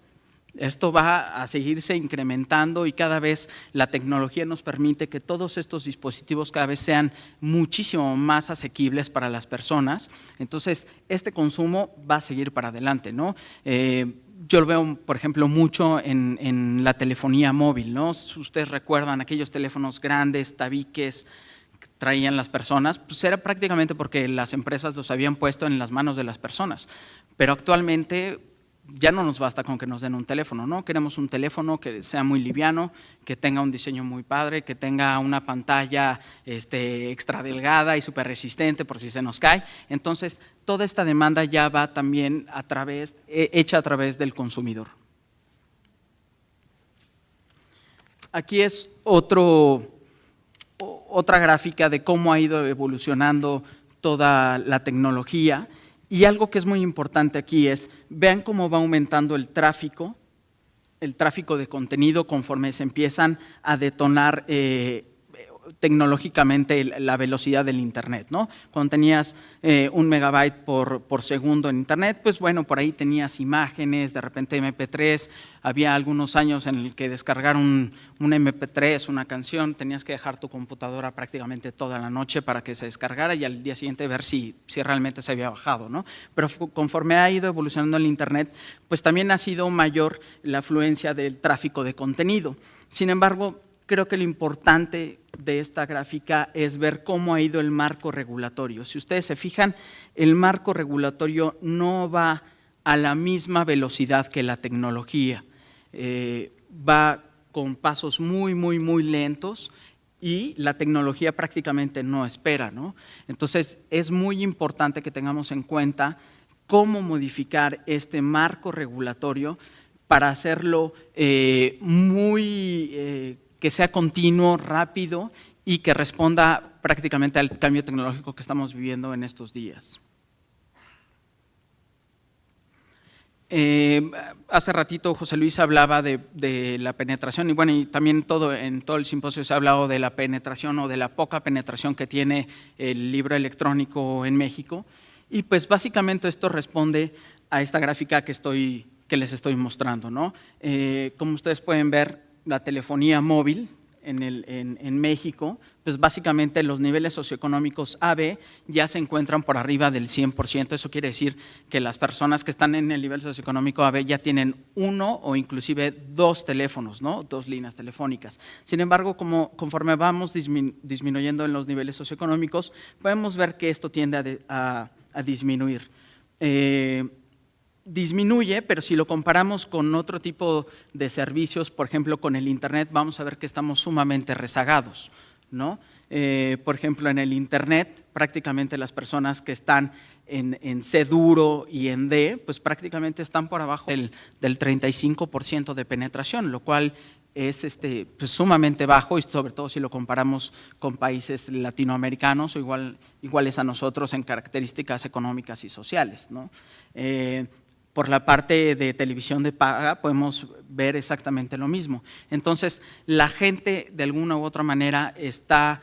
Esto va a seguirse incrementando y cada vez la tecnología nos permite que todos estos dispositivos cada vez sean muchísimo más asequibles para las personas. Entonces, este consumo va a seguir para adelante, ¿no? Yo lo veo, por ejemplo, mucho en la telefonía móvil, ¿no? Si ustedes recuerdan aquellos teléfonos grandes, tabiques, que traían las personas, pues era prácticamente porque las empresas los habían puesto en las manos de las personas. Pero actualmente ya no nos basta con que nos den un teléfono, ¿no? Queremos un teléfono que sea muy liviano, que tenga un diseño muy padre, que tenga una pantalla extra delgada y súper resistente por si se nos cae. Entonces, toda esta demanda ya va también hecha a través del consumidor. Aquí es otra gráfica de cómo ha ido evolucionando toda la tecnología. Y algo que es muy importante aquí es, vean cómo va aumentando el tráfico de contenido conforme se empiezan a detonar tecnológicamente la velocidad del Internet, ¿no? Cuando tenías 1 megabyte por segundo en Internet, pues bueno, por ahí tenías imágenes, de repente MP3, había algunos años en el que descargar un MP3, una canción, tenías que dejar tu computadora prácticamente toda la noche para que se descargara y al día siguiente ver si realmente se había bajado, ¿no? Pero conforme ha ido evolucionando el Internet, pues también ha sido mayor la afluencia del tráfico de contenido. Sin embargo, creo que lo importante de esta gráfica es ver cómo ha ido el marco regulatorio. Si ustedes se fijan, el marco regulatorio no va a la misma velocidad que la tecnología. Va con pasos muy, muy, muy lentos y la tecnología prácticamente no espera, ¿no? Entonces, es muy importante que tengamos en cuenta cómo modificar este marco regulatorio para hacerlo que sea continuo, rápido y que responda prácticamente al cambio tecnológico que estamos viviendo en estos días. Hace ratito José Luis hablaba de la penetración y bueno, y también en todo el simposio se ha hablado de la penetración o de la poca penetración que tiene el libro electrónico en México y pues básicamente esto responde a esta gráfica que les estoy mostrando, ¿no? Como ustedes pueden ver, la telefonía móvil en México, pues básicamente los niveles socioeconómicos AB ya se encuentran por arriba del 100%. Eso quiere decir que las personas que están en el nivel socioeconómico AB ya tienen 1 o inclusive 2 teléfonos, ¿no? 2 líneas telefónicas. Sin embargo, conforme vamos disminuyendo en los niveles socioeconómicos, podemos ver que esto tiende a disminuir. Disminuye, pero si lo comparamos con otro tipo de servicios, por ejemplo, con el Internet, vamos a ver que estamos sumamente rezagados, ¿no? Por ejemplo, en el Internet, prácticamente las personas que están en C duro y en D, pues prácticamente están por abajo del 35% de penetración, lo cual es pues sumamente bajo y sobre todo si lo comparamos con países latinoamericanos o iguales a nosotros en características económicas y sociales, ¿no? Por la parte de televisión de paga podemos ver exactamente lo mismo. Entonces, la gente de alguna u otra manera está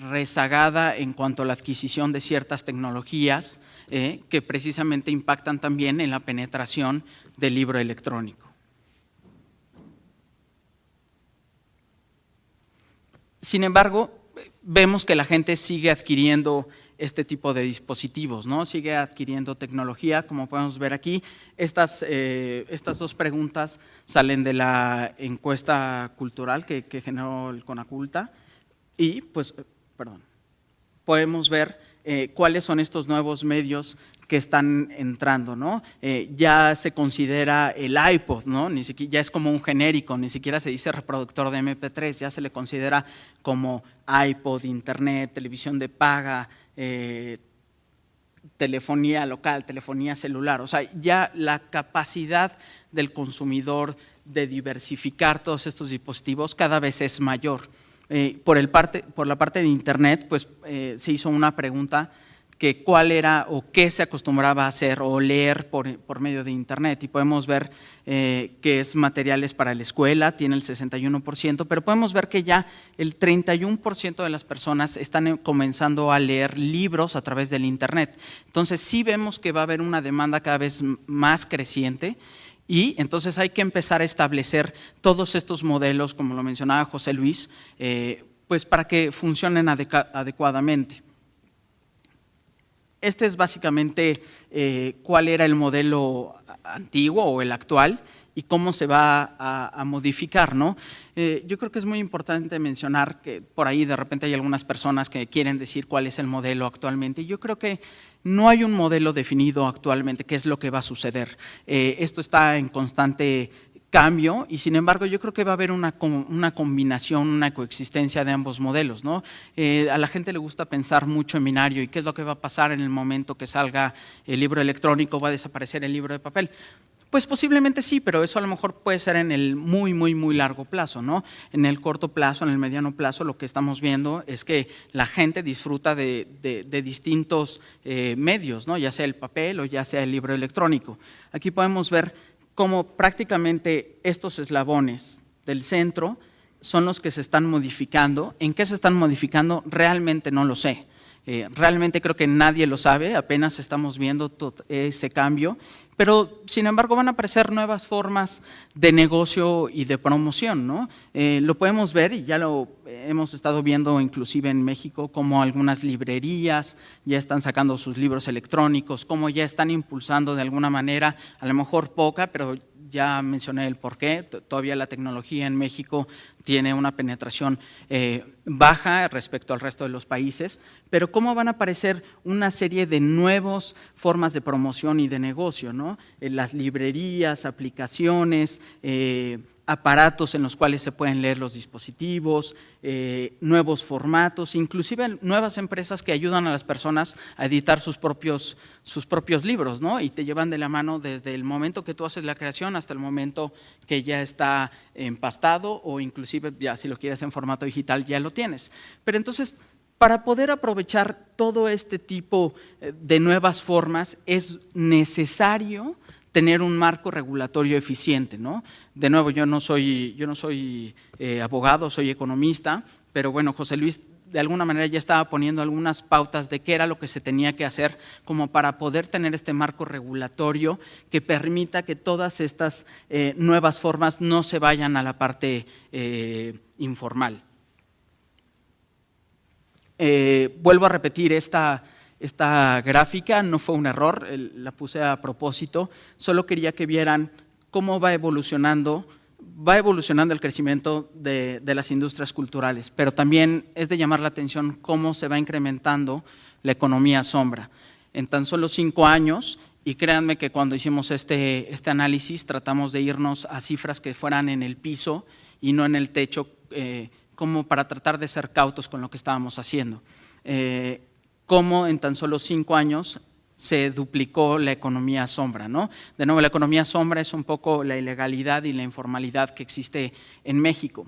rezagada en cuanto a la adquisición de ciertas tecnologías que precisamente impactan también en la penetración del libro electrónico. Sin embargo, vemos que la gente sigue adquiriendo este tipo de dispositivos, ¿no? Sigue adquiriendo tecnología, como podemos ver aquí. Estas 2 preguntas salen de la encuesta cultural que generó el Conaculta y, pues, podemos ver cuáles son estos nuevos medios que están entrando, ¿no? Ya se considera el iPod, ¿no? Ya es como un genérico, ni siquiera se dice reproductor de MP3, ya se le considera como iPod, Internet, televisión de paga, telefonía local, telefonía celular. O sea, ya la capacidad del consumidor de diversificar todos estos dispositivos cada vez es mayor. Por la parte de Internet, pues se hizo una pregunta que cuál era o qué se acostumbraba a hacer o leer por medio de Internet. Y podemos ver que es materiales para la escuela, tiene el 61%, pero podemos ver que ya el 31% de las personas están comenzando a leer libros a través del Internet. Entonces sí vemos que va a haber una demanda cada vez más creciente. Y entonces hay que empezar a establecer todos estos modelos, como lo mencionaba José Luis, pues para que funcionen adecuadamente. Este es básicamente cuál era el modelo antiguo o el actual y cómo se va a modificar, ¿no? Yo creo que es muy importante mencionar que por ahí de repente hay algunas personas que quieren decir cuál es el modelo actualmente. Yo creo que no hay un modelo definido actualmente, qué es lo que va a suceder. Esto está en constante cambio y sin embargo yo creo que va a haber una combinación, una coexistencia de ambos modelos, ¿no? A la gente le gusta pensar mucho en binario y qué es lo que va a pasar en el momento que salga el libro electrónico, va a desaparecer el libro de papel. Pues posiblemente sí, pero eso a lo mejor puede ser en el muy largo plazo, ¿no? En el corto plazo, en el mediano plazo, lo que estamos viendo es que la gente disfruta de distintos medios, ¿no? Ya sea el papel o ya sea el libro electrónico. Aquí podemos ver cómo prácticamente estos eslabones del centro son los que se están modificando. ¿En qué se están modificando? Realmente no lo sé. Realmente creo que nadie lo sabe, apenas estamos viendo ese cambio, pero sin embargo van a aparecer nuevas formas de negocio y de promoción, ¿no? Lo podemos ver y ya lo hemos estado viendo inclusive en México, como algunas librerías ya están sacando sus libros electrónicos, como ya están impulsando de alguna manera, a lo mejor poca, pero ya mencioné el porqué. Todavía la tecnología en México tiene una penetración baja respecto al resto de los países, pero cómo van a aparecer una serie de nuevas formas de promoción y de negocio, ¿no? Las librerías, aplicaciones, aparatos en los cuales se pueden leer los dispositivos, nuevos formatos, inclusive nuevas empresas que ayudan a las personas a editar sus propios libros, ¿no? Y te llevan de la mano desde el momento que tú haces la creación hasta el momento que ya está empastado o inclusive ya si lo quieres en formato digital ya lo tienes. Pero entonces, para poder aprovechar todo este tipo de nuevas formas es necesario tener un marco regulatorio eficiente, ¿no? De nuevo, yo no soy abogado, soy economista, pero bueno, José Luis de alguna manera ya estaba poniendo algunas pautas de qué era lo que se tenía que hacer como para poder tener este marco regulatorio que permita que todas estas nuevas formas no se vayan a la parte informal. Vuelvo a repetir esta gráfica, no fue un error, la puse a propósito, solo quería que vieran cómo va evolucionando el crecimiento de las industrias culturales, pero también es de llamar la atención cómo se va incrementando la economía sombra. En tan solo 5 años, y créanme que cuando hicimos este análisis tratamos de irnos a cifras que fueran en el piso y no en el techo, como para tratar de ser cautos con lo que estábamos haciendo. Cómo en tan solo 5 años se duplicó la economía sombra, ¿no? De nuevo, la economía sombra es un poco la ilegalidad y la informalidad que existe en México.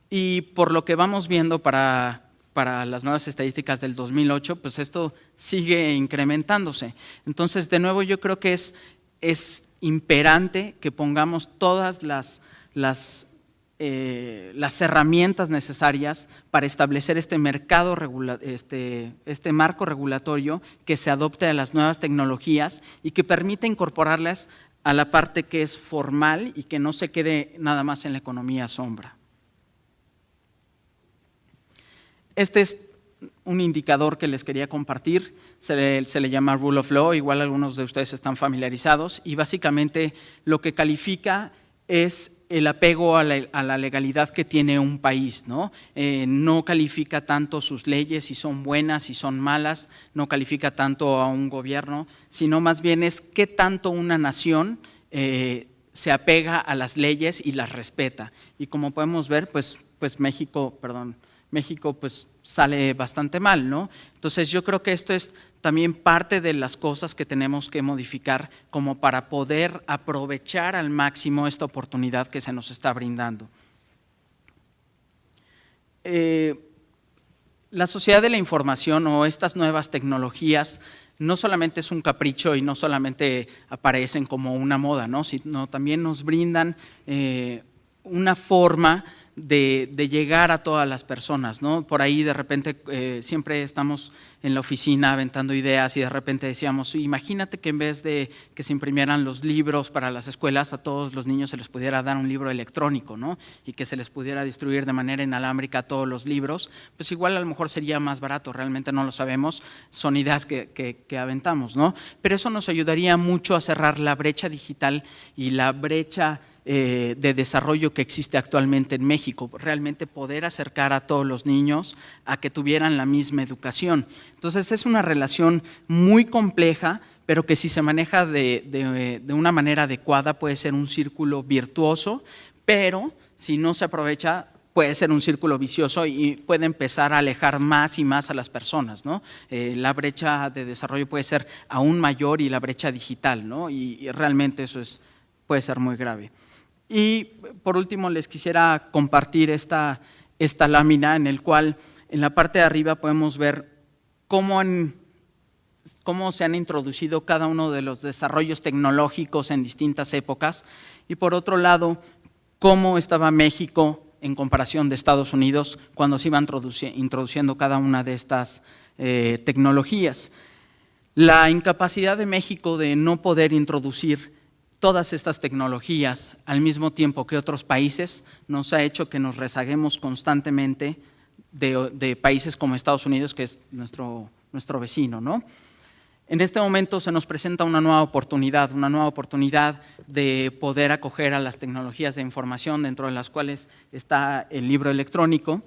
Y por lo que vamos viendo para las nuevas estadísticas del 2008, pues esto sigue incrementándose. Entonces, de nuevo, yo creo que es imperante que pongamos todas las herramientas necesarias para establecer este marco regulatorio que se adopte a las nuevas tecnologías y que permita incorporarlas a la parte que es formal y que no se quede nada más en la economía sombra. Este es un indicador que les quería compartir, se le llama Rule of Law, igual algunos de ustedes están familiarizados, y básicamente lo que califica es el apego a la legalidad que tiene un país, ¿no? No califica tanto sus leyes, si son buenas, si son malas, no califica tanto a un gobierno, sino más bien es qué tanto una nación se apega a las leyes y las respeta. Y como podemos ver, pues México pues sale bastante mal, ¿no? Entonces yo creo que esto es también parte de las cosas que tenemos que modificar como para poder aprovechar al máximo esta oportunidad que se nos está brindando. La sociedad de la información o estas nuevas tecnologías no solamente es un capricho y no solamente aparecen como una moda, ¿no? Sino también nos brindan una forma de llegar a todas las personas, ¿no? Por ahí de repente siempre estamos en la oficina aventando ideas y de repente decíamos, imagínate que en vez de que se imprimieran los libros para las escuelas, a todos los niños se les pudiera dar un libro electrónico, ¿no? Y que se les pudiera distribuir de manera inalámbrica todos los libros, pues igual a lo mejor sería más barato, realmente no lo sabemos, son ideas que aventamos, ¿no? Pero eso nos ayudaría mucho a cerrar la brecha digital y la brecha de desarrollo que existe actualmente en México, realmente poder acercar a todos los niños a que tuvieran la misma educación. Entonces es una relación muy compleja, pero que si se maneja de una manera adecuada puede ser un círculo virtuoso, pero si no se aprovecha puede ser un círculo vicioso y puede empezar a alejar más y más a las personas, ¿no? La brecha de desarrollo puede ser aún mayor y la brecha digital, ¿no? Y realmente eso puede ser muy grave. Y por último les quisiera compartir esta lámina en el cual en la parte de arriba podemos ver cómo se han introducido cada uno de los desarrollos tecnológicos en distintas épocas y por otro lado cómo estaba México en comparación de Estados Unidos cuando se iban introduciendo cada una de estas tecnologías. La incapacidad de México de no poder introducir todas estas tecnologías al mismo tiempo que otros países nos ha hecho que nos rezaguemos constantemente de países como Estados Unidos, que es nuestro vecino, ¿no? En este momento se nos presenta una nueva oportunidad de poder acoger a las tecnologías de información, dentro de las cuales está el libro electrónico,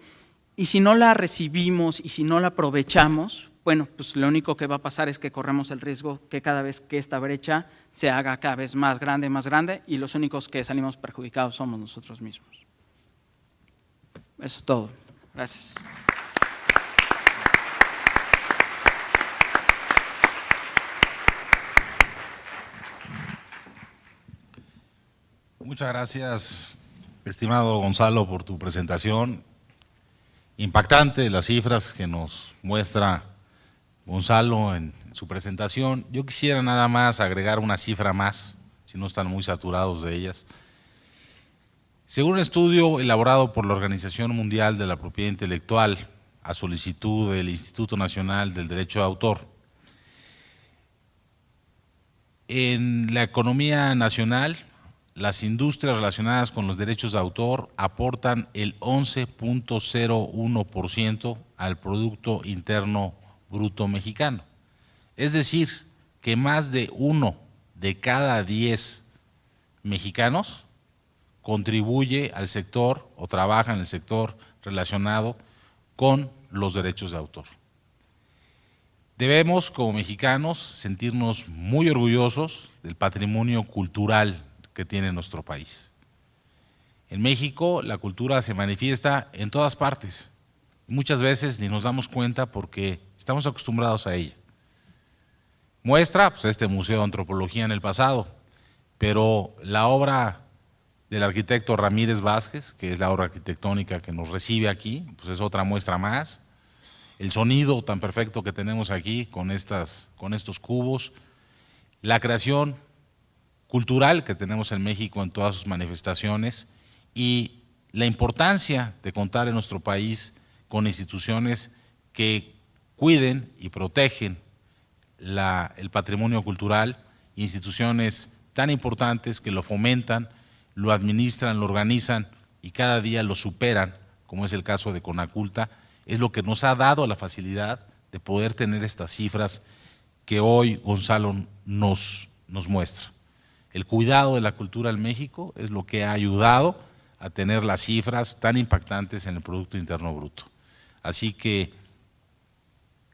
y si no la recibimos y si no la aprovechamos, bueno, pues lo único que va a pasar es que corremos el riesgo que cada vez que esta brecha se haga cada vez más grande, y los únicos que salimos perjudicados somos nosotros mismos. Eso es todo. Gracias. Muchas gracias, estimado Gonzalo, por tu presentación. Impactante las cifras que nos muestra Gonzalo en su presentación. Yo quisiera nada más agregar una cifra más, si no están muy saturados de ellas. Según un estudio elaborado por la Organización Mundial de la Propiedad Intelectual a solicitud del Instituto Nacional del Derecho de Autor, en la economía nacional, las industrias relacionadas con los derechos de autor aportan el 11.01% al Producto Interno Bruto mexicano. Es decir, que más de 1 de cada 10 mexicanos contribuye al sector o trabaja en el sector relacionado con los derechos de autor. Debemos, como mexicanos, sentirnos muy orgullosos del patrimonio cultural que tiene nuestro país. En México la cultura se manifiesta en todas partes. Muchas veces ni nos damos cuenta porque estamos acostumbrados a ella. Muestra pues, este Museo de Antropología en el pasado, pero la obra del arquitecto Ramírez Vázquez, que es la obra arquitectónica que nos recibe aquí, pues es otra muestra más. El sonido tan perfecto que tenemos aquí con estos cubos, la creación cultural que tenemos en México en todas sus manifestaciones y la importancia de contar en nuestro país con instituciones que cuiden y protegen el patrimonio cultural, instituciones tan importantes que lo fomentan, lo administran, lo organizan y cada día lo superan, como es el caso de Conaculta, es lo que nos ha dado la facilidad de poder tener estas cifras que hoy Gonzalo nos muestra. El cuidado de la cultura en México es lo que ha ayudado a tener las cifras tan impactantes en el Producto Interno Bruto. Así que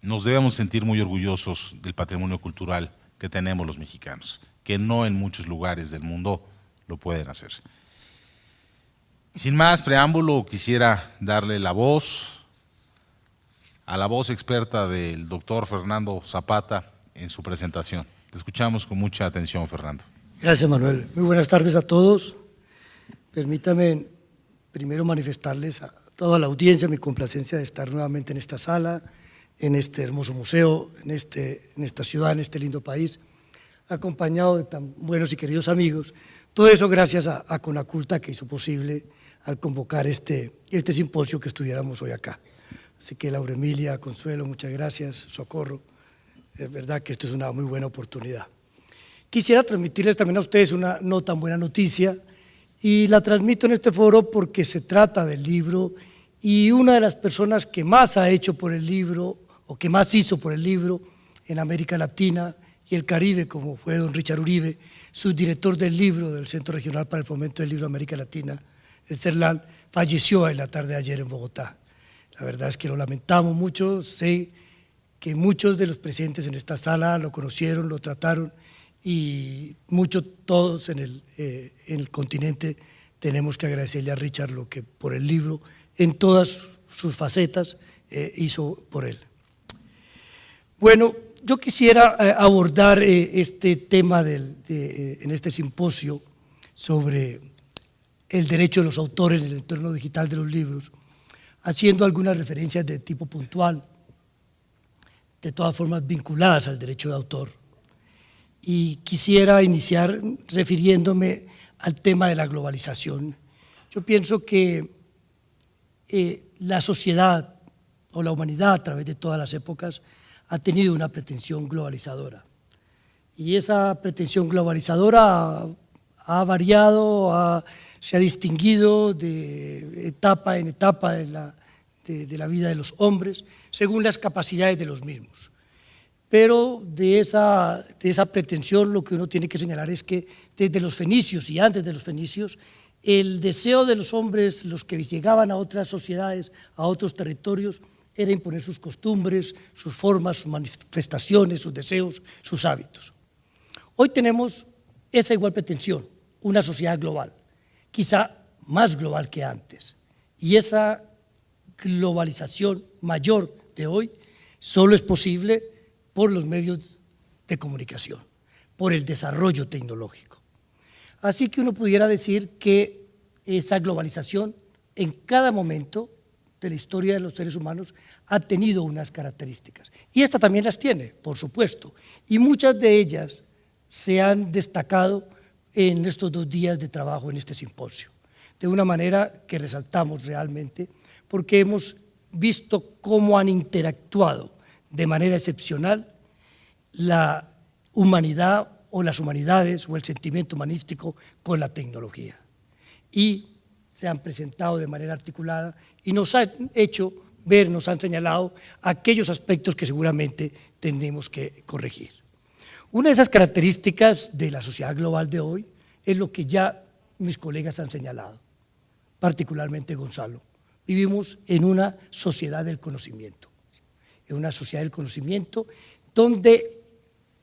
nos debemos sentir muy orgullosos del patrimonio cultural que tenemos los mexicanos, que no en muchos lugares del mundo lo pueden hacer. Sin más preámbulo, quisiera darle la voz a la voz experta del doctor Fernando Zapata en su presentación. Te escuchamos con mucha atención, Fernando. Gracias, Manuel. Muy buenas tardes a todos. Permítame primero manifestarles a toda la audiencia mi complacencia de estar nuevamente en esta sala, en este hermoso museo, en esta ciudad, en este lindo país, acompañado de tan buenos y queridos amigos. Todo eso gracias a Conaculta, que hizo posible al convocar este simposio que estuviéramos hoy acá. Así que Laura Emilia, Consuelo, muchas gracias, Socorro. Es verdad que esto es una muy buena oportunidad. Quisiera transmitirles también a ustedes una no tan buena noticia, y la transmito en este foro porque se trata del libro, y una de las personas que más ha hecho por el libro, o que más hizo por el libro en América Latina y el Caribe, como fue don Richard Uribe, subdirector del libro del Centro Regional para el Fomento del Libro de América Latina, el CERLAL, falleció en la tarde de ayer en Bogotá. La verdad es que lo lamentamos mucho, sé que muchos de los presentes en esta sala lo conocieron, lo trataron, y todos en el continente tenemos que agradecerle a Richard lo que por el libro, en todas sus facetas, hizo por él. Bueno, yo quisiera abordar este tema en este simposio sobre el derecho de los autores en el entorno digital de los libros, haciendo algunas referencias de tipo puntual, de todas formas vinculadas al derecho de autor. Y quisiera iniciar refiriéndome al tema de la globalización. Yo pienso que la sociedad o la humanidad a través de todas las épocas ha tenido una pretensión globalizadora. Y esa pretensión globalizadora ha variado, se ha distinguido de etapa en etapa de la vida de los hombres, según las capacidades de los mismos. Pero de esa pretensión lo que uno tiene que señalar es que desde los fenicios y antes de los fenicios, el deseo de los hombres, los que llegaban a otras sociedades, a otros territorios, era imponer sus costumbres, sus formas, sus manifestaciones, sus deseos, sus hábitos. Hoy tenemos esa igual pretensión, una sociedad global, quizá más global que antes. Y esa globalización mayor de hoy solo es posible por los medios de comunicación, por el desarrollo tecnológico. Así que uno pudiera decir que esa globalización en cada momento de la historia de los seres humanos ha tenido unas características. Y esta también las tiene, por supuesto, y muchas de ellas se han destacado en estos 2 días de trabajo en este simposio, de una manera que resaltamos realmente, porque hemos visto cómo han interactuado de manera excepcional la humanidad o las humanidades o el sentimiento humanístico con la tecnología. Y se han presentado de manera articulada y nos han hecho ver, nos han señalado aquellos aspectos que seguramente tendremos que corregir. Una de esas características de la sociedad global de hoy es lo que ya mis colegas han señalado, particularmente Gonzalo. Vivimos en una sociedad del conocimiento, donde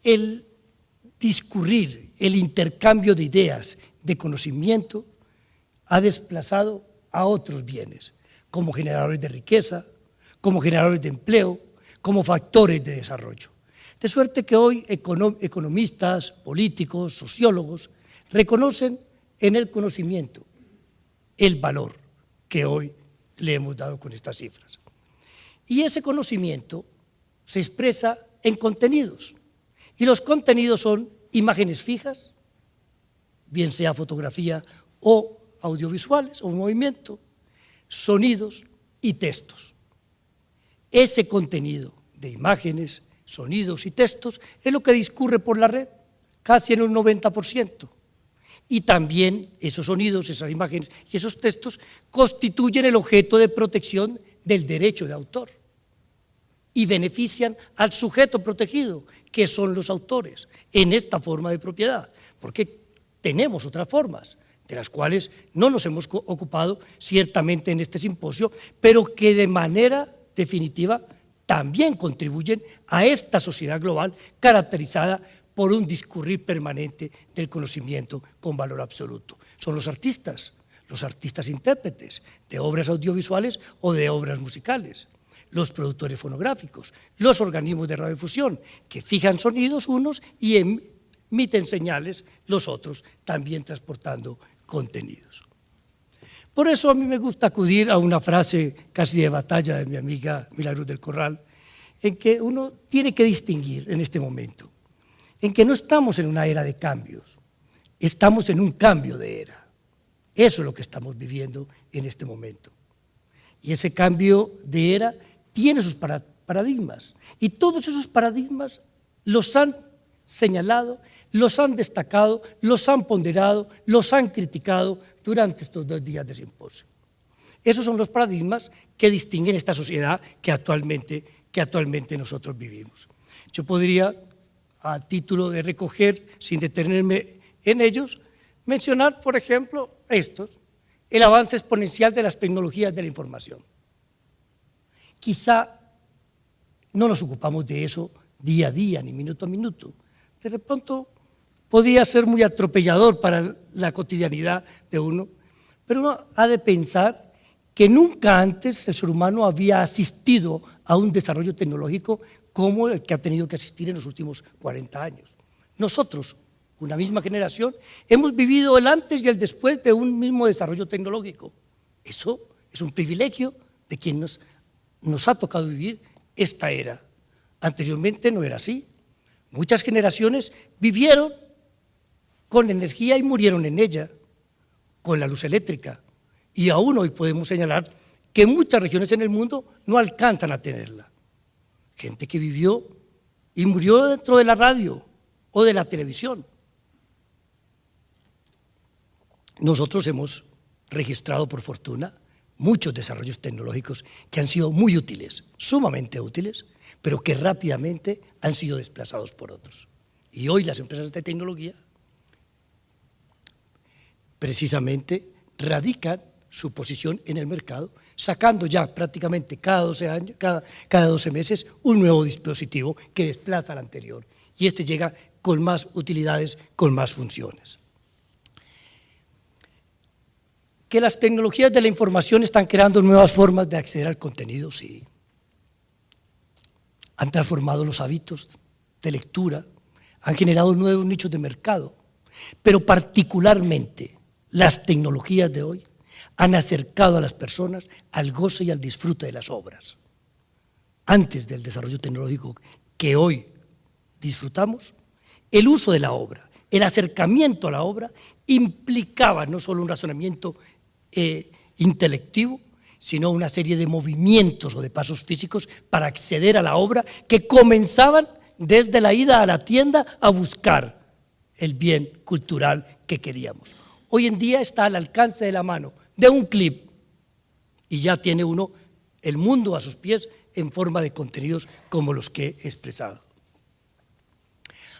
el discurrir, el intercambio de ideas, de conocimiento, ha desplazado a otros bienes, como generadores de riqueza, como generadores de empleo, como factores de desarrollo. De suerte que hoy economistas, políticos, sociólogos, reconocen en el conocimiento el valor que hoy le hemos dado con estas cifras. Y ese conocimiento se expresa en contenidos, y los contenidos son imágenes fijas, bien sea fotografía o audiovisuales o movimiento, sonidos y textos. Ese contenido de imágenes, sonidos y textos es lo que discurre por la red, casi en un 90%. Y también esos sonidos, esas imágenes y esos textos constituyen el objeto de protección del derecho de autor y benefician al sujeto protegido, que son los autores, en esta forma de propiedad, porque tenemos otras formas, de las cuales no nos hemos ocupado ciertamente en este simposio, pero que de manera definitiva también contribuyen a esta sociedad global caracterizada por un discurrir permanente del conocimiento con valor absoluto. Son los artistas intérpretes de obras audiovisuales o de obras musicales, los productores fonográficos, los organismos de radiodifusión, que fijan sonidos unos y emiten señales los otros, también transportando contenidos. Por eso a mí me gusta acudir a una frase casi de batalla de mi amiga Milagros del Corral, en que uno tiene que distinguir en este momento, en que no estamos en una era de cambios, estamos en un cambio de era. Eso es lo que estamos viviendo en este momento. Y ese cambio de era tiene sus paradigmas, y todos esos paradigmas los han señalado, los han destacado, los han ponderado, los han criticado durante estos 2 días de simposio. Esos son los paradigmas que distinguen esta sociedad que actualmente nosotros vivimos. Yo podría, a título de recoger, sin detenerme en ellos, mencionar, por ejemplo, el avance exponencial de las tecnologías de la información. Quizá no nos ocupamos de eso día a día, ni minuto a minuto. De pronto podía ser muy atropellador para la cotidianidad de uno, pero uno ha de pensar que nunca antes el ser humano había asistido a un desarrollo tecnológico como el que ha tenido que asistir en los últimos 40 años. Nosotros, una misma generación, hemos vivido el antes y el después de un mismo desarrollo tecnológico. Eso es un privilegio de quien nos ha tocado vivir esta era. Anteriormente no era así. Muchas generaciones vivieron con energía y murieron en ella, con la luz eléctrica. Y aún hoy podemos señalar que muchas regiones en el mundo no alcanzan a tenerla. Gente que vivió y murió dentro de la radio o de la televisión. Nosotros hemos registrado, por fortuna, muchos desarrollos tecnológicos que han sido muy útiles, sumamente útiles, pero que rápidamente han sido desplazados por otros. Y hoy las empresas de tecnología precisamente radican su posición en el mercado, sacando ya prácticamente cada 12 meses un nuevo dispositivo que desplaza al anterior. Y este llega con más utilidades, con más funciones. Que las tecnologías de la información están creando nuevas formas de acceder al contenido, sí. Han transformado los hábitos de lectura, han generado nuevos nichos de mercado, pero particularmente las tecnologías de hoy han acercado a las personas al goce y al disfrute de las obras. Antes del desarrollo tecnológico que hoy disfrutamos, el uso de la obra, el acercamiento a la obra implicaba no solo un razonamiento intelectivo, sino una serie de movimientos o de pasos físicos para acceder a la obra que comenzaban desde la ida a la tienda a buscar el bien cultural que queríamos. Hoy en día está al alcance de la mano de un clip y ya tiene uno el mundo a sus pies en forma de contenidos como los que he expresado.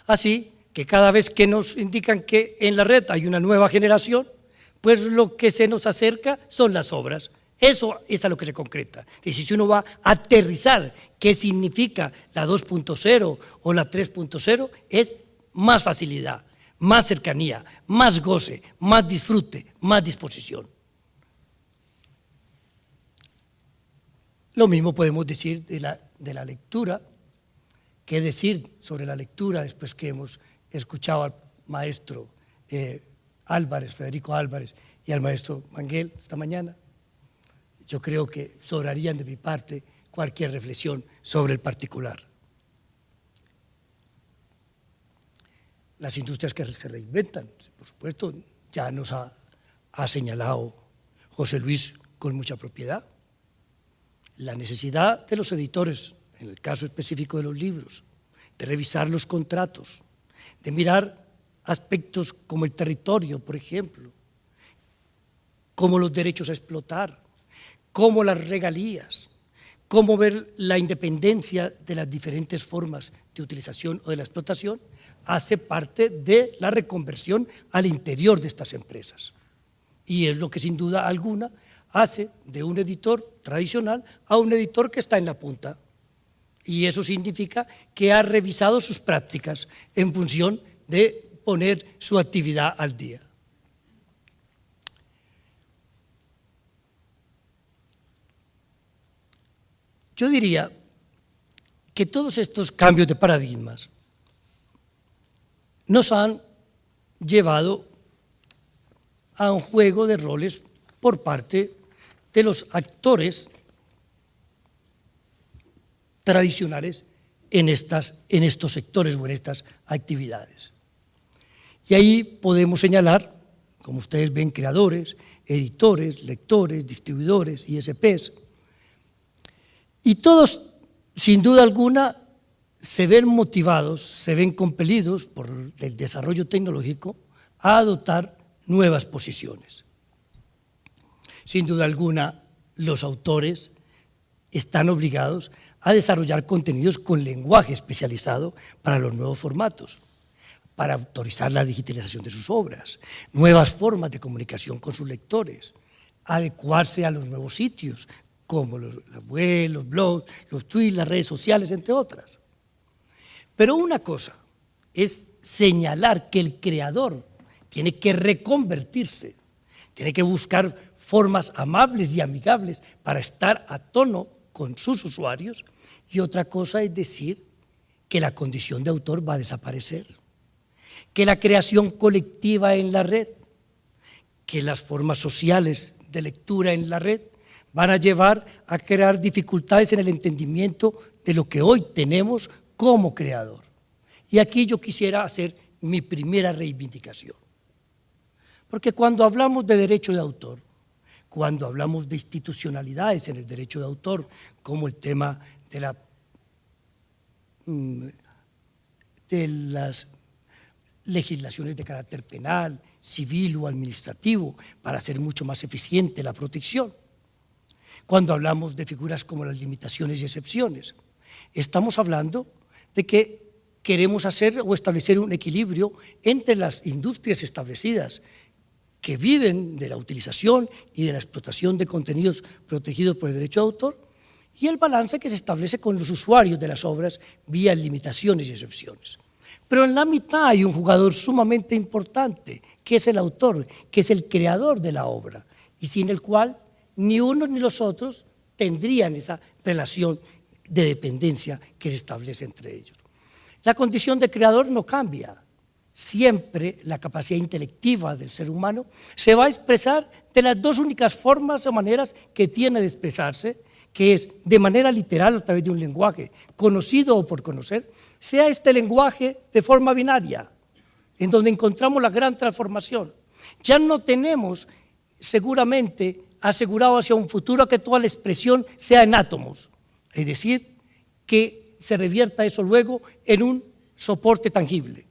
Así que cada vez que nos indican que en la red hay una nueva generación, pues lo que se nos acerca son las obras. Eso es a lo que se concreta. Y si uno va a aterrizar qué significa la 2.0 o la 3.0, es más facilidad, más cercanía, más goce, más disfrute, más disposición. Lo mismo podemos decir de la lectura. ¿Qué decir sobre la lectura después que hemos escuchado al maestro Álvarez, Federico Álvarez, y al maestro Manguel esta mañana? Yo creo que sobrarían de mi parte cualquier reflexión sobre el particular. Las industrias que se reinventan, por supuesto, ya nos ha señalado José Luis con mucha propiedad. La necesidad de los editores, en el caso específico de los libros, de revisar los contratos, de mirar aspectos como el territorio, por ejemplo, como los derechos a explotar, como las regalías, cómo ver la independencia de las diferentes formas de utilización o de la explotación, hace parte de la reconversión al interior de estas empresas. Y es lo que sin duda alguna hace de un editor tradicional a un editor que está en la punta. Y eso significa que ha revisado sus prácticas en función de poner su actividad al día. Yo diría que todos estos cambios de paradigmas nos han llevado a un juego de roles por parte de los actores tradicionales en estos sectores o en estas actividades. Y ahí podemos señalar, como ustedes ven, creadores, editores, lectores, distribuidores, ISPs, y todos, sin duda alguna, se ven motivados, se ven compelidos por el desarrollo tecnológico a adoptar nuevas posiciones. Sin duda alguna, los autores están obligados a desarrollar contenidos con lenguaje especializado para los nuevos formatos, para autorizar la digitalización de sus obras, nuevas formas de comunicación con sus lectores, adecuarse a los nuevos sitios, como la web, los blogs, los tweets, las redes sociales, entre otras. Pero una cosa es señalar que el creador tiene que reconvertirse, tiene que buscar formas amables y amigables para estar a tono con sus usuarios, y otra cosa es decir que la condición de autor va a desaparecer, que la creación colectiva en la red, que las formas sociales de lectura en la red van a llevar a crear dificultades en el entendimiento de lo que hoy tenemos como creador. Y aquí yo quisiera hacer mi primera reivindicación. Porque cuando hablamos de derecho de autor, cuando hablamos de institucionalidades en el derecho de autor, como el tema de las legislaciones de carácter penal, civil o administrativo, para hacer mucho más eficiente la protección, cuando hablamos de figuras como las limitaciones y excepciones, estamos hablando de que queremos hacer o establecer un equilibrio entre las industrias establecidas que viven de la utilización y de la explotación de contenidos protegidos por el derecho de autor y el balance que se establece con los usuarios de las obras vía limitaciones y excepciones. Pero en la mitad hay un jugador sumamente importante, que es el autor, que es el creador de la obra, y sin el cual ni unos ni los otros tendrían esa relación de dependencia que se establece entre ellos. La condición de creador no cambia. Siempre la capacidad intelectiva del ser humano se va a expresar de las dos únicas formas o maneras que tiene de expresarse, que es de manera literal a través de un lenguaje conocido o por conocer, sea este lenguaje de forma binaria, en donde encontramos la gran transformación. Ya no tenemos seguramente asegurado hacia un futuro que toda la expresión sea en átomos, es decir, que se revierta eso luego en un soporte tangible.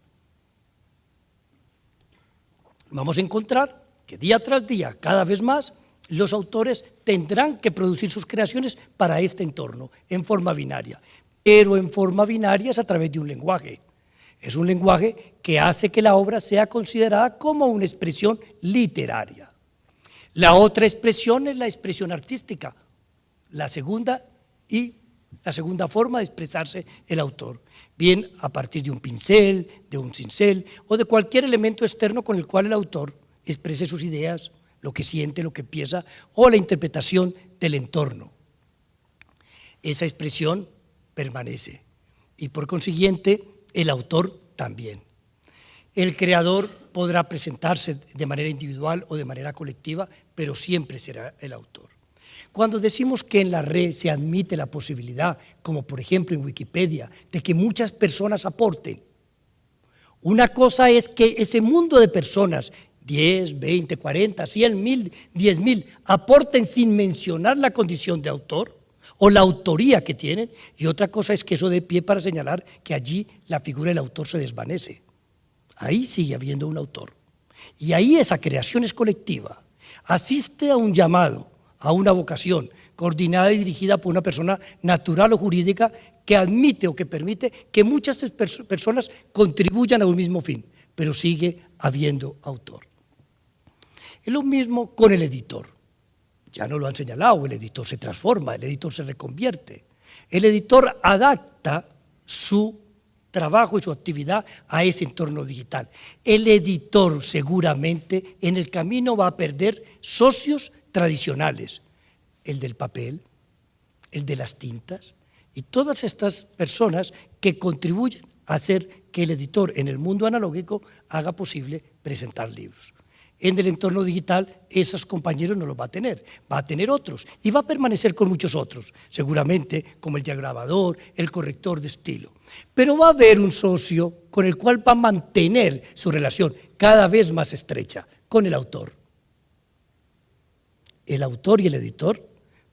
Vamos a encontrar que día tras día, cada vez más, los autores tendrán que producir sus creaciones para este entorno, en forma binaria. Pero en forma binaria es a través de un lenguaje. Es un lenguaje que hace que la obra sea considerada como una expresión literaria. La otra expresión es la expresión artística, la segunda forma de expresarse el autor, bien a partir de un pincel, de un cincel o de cualquier elemento externo con el cual el autor exprese sus ideas, lo que siente, lo que piensa o la interpretación del entorno. Esa expresión permanece y por consiguiente el autor también. El creador podrá presentarse de manera individual o de manera colectiva, pero siempre será el autor. Cuando decimos que en la red se admite la posibilidad, como por ejemplo en Wikipedia, de que muchas personas aporten, una cosa es que ese mundo de personas, 10, 20, 40, 100, 1000, 10.000, aporten sin mencionar la condición de autor o la autoría que tienen, y otra cosa es que eso dé pie para señalar que allí la figura del autor se desvanece. Ahí sigue habiendo un autor. Y ahí esa creación es colectiva. Asiste a un llamado, a una vocación, coordinada y dirigida por una persona natural o jurídica que admite o que permite que muchas personas contribuyan a un mismo fin, pero sigue habiendo autor. Es lo mismo con el editor. Ya no lo han señalado, el editor se transforma, el editor se reconvierte. El editor adapta su trabajo y su actividad a ese entorno digital. El editor seguramente en el camino va a perder socios tradicionales, el del papel, el de las tintas, y todas estas personas que contribuyen a hacer que el editor en el mundo analógico haga posible presentar libros. En el entorno digital, esos compañeros no los va a tener otros, y va a permanecer con muchos otros, seguramente como el diagramador, el corrector de estilo. Pero va a haber un socio con el cual va a mantener su relación cada vez más estrecha, con el autor. El autor y el editor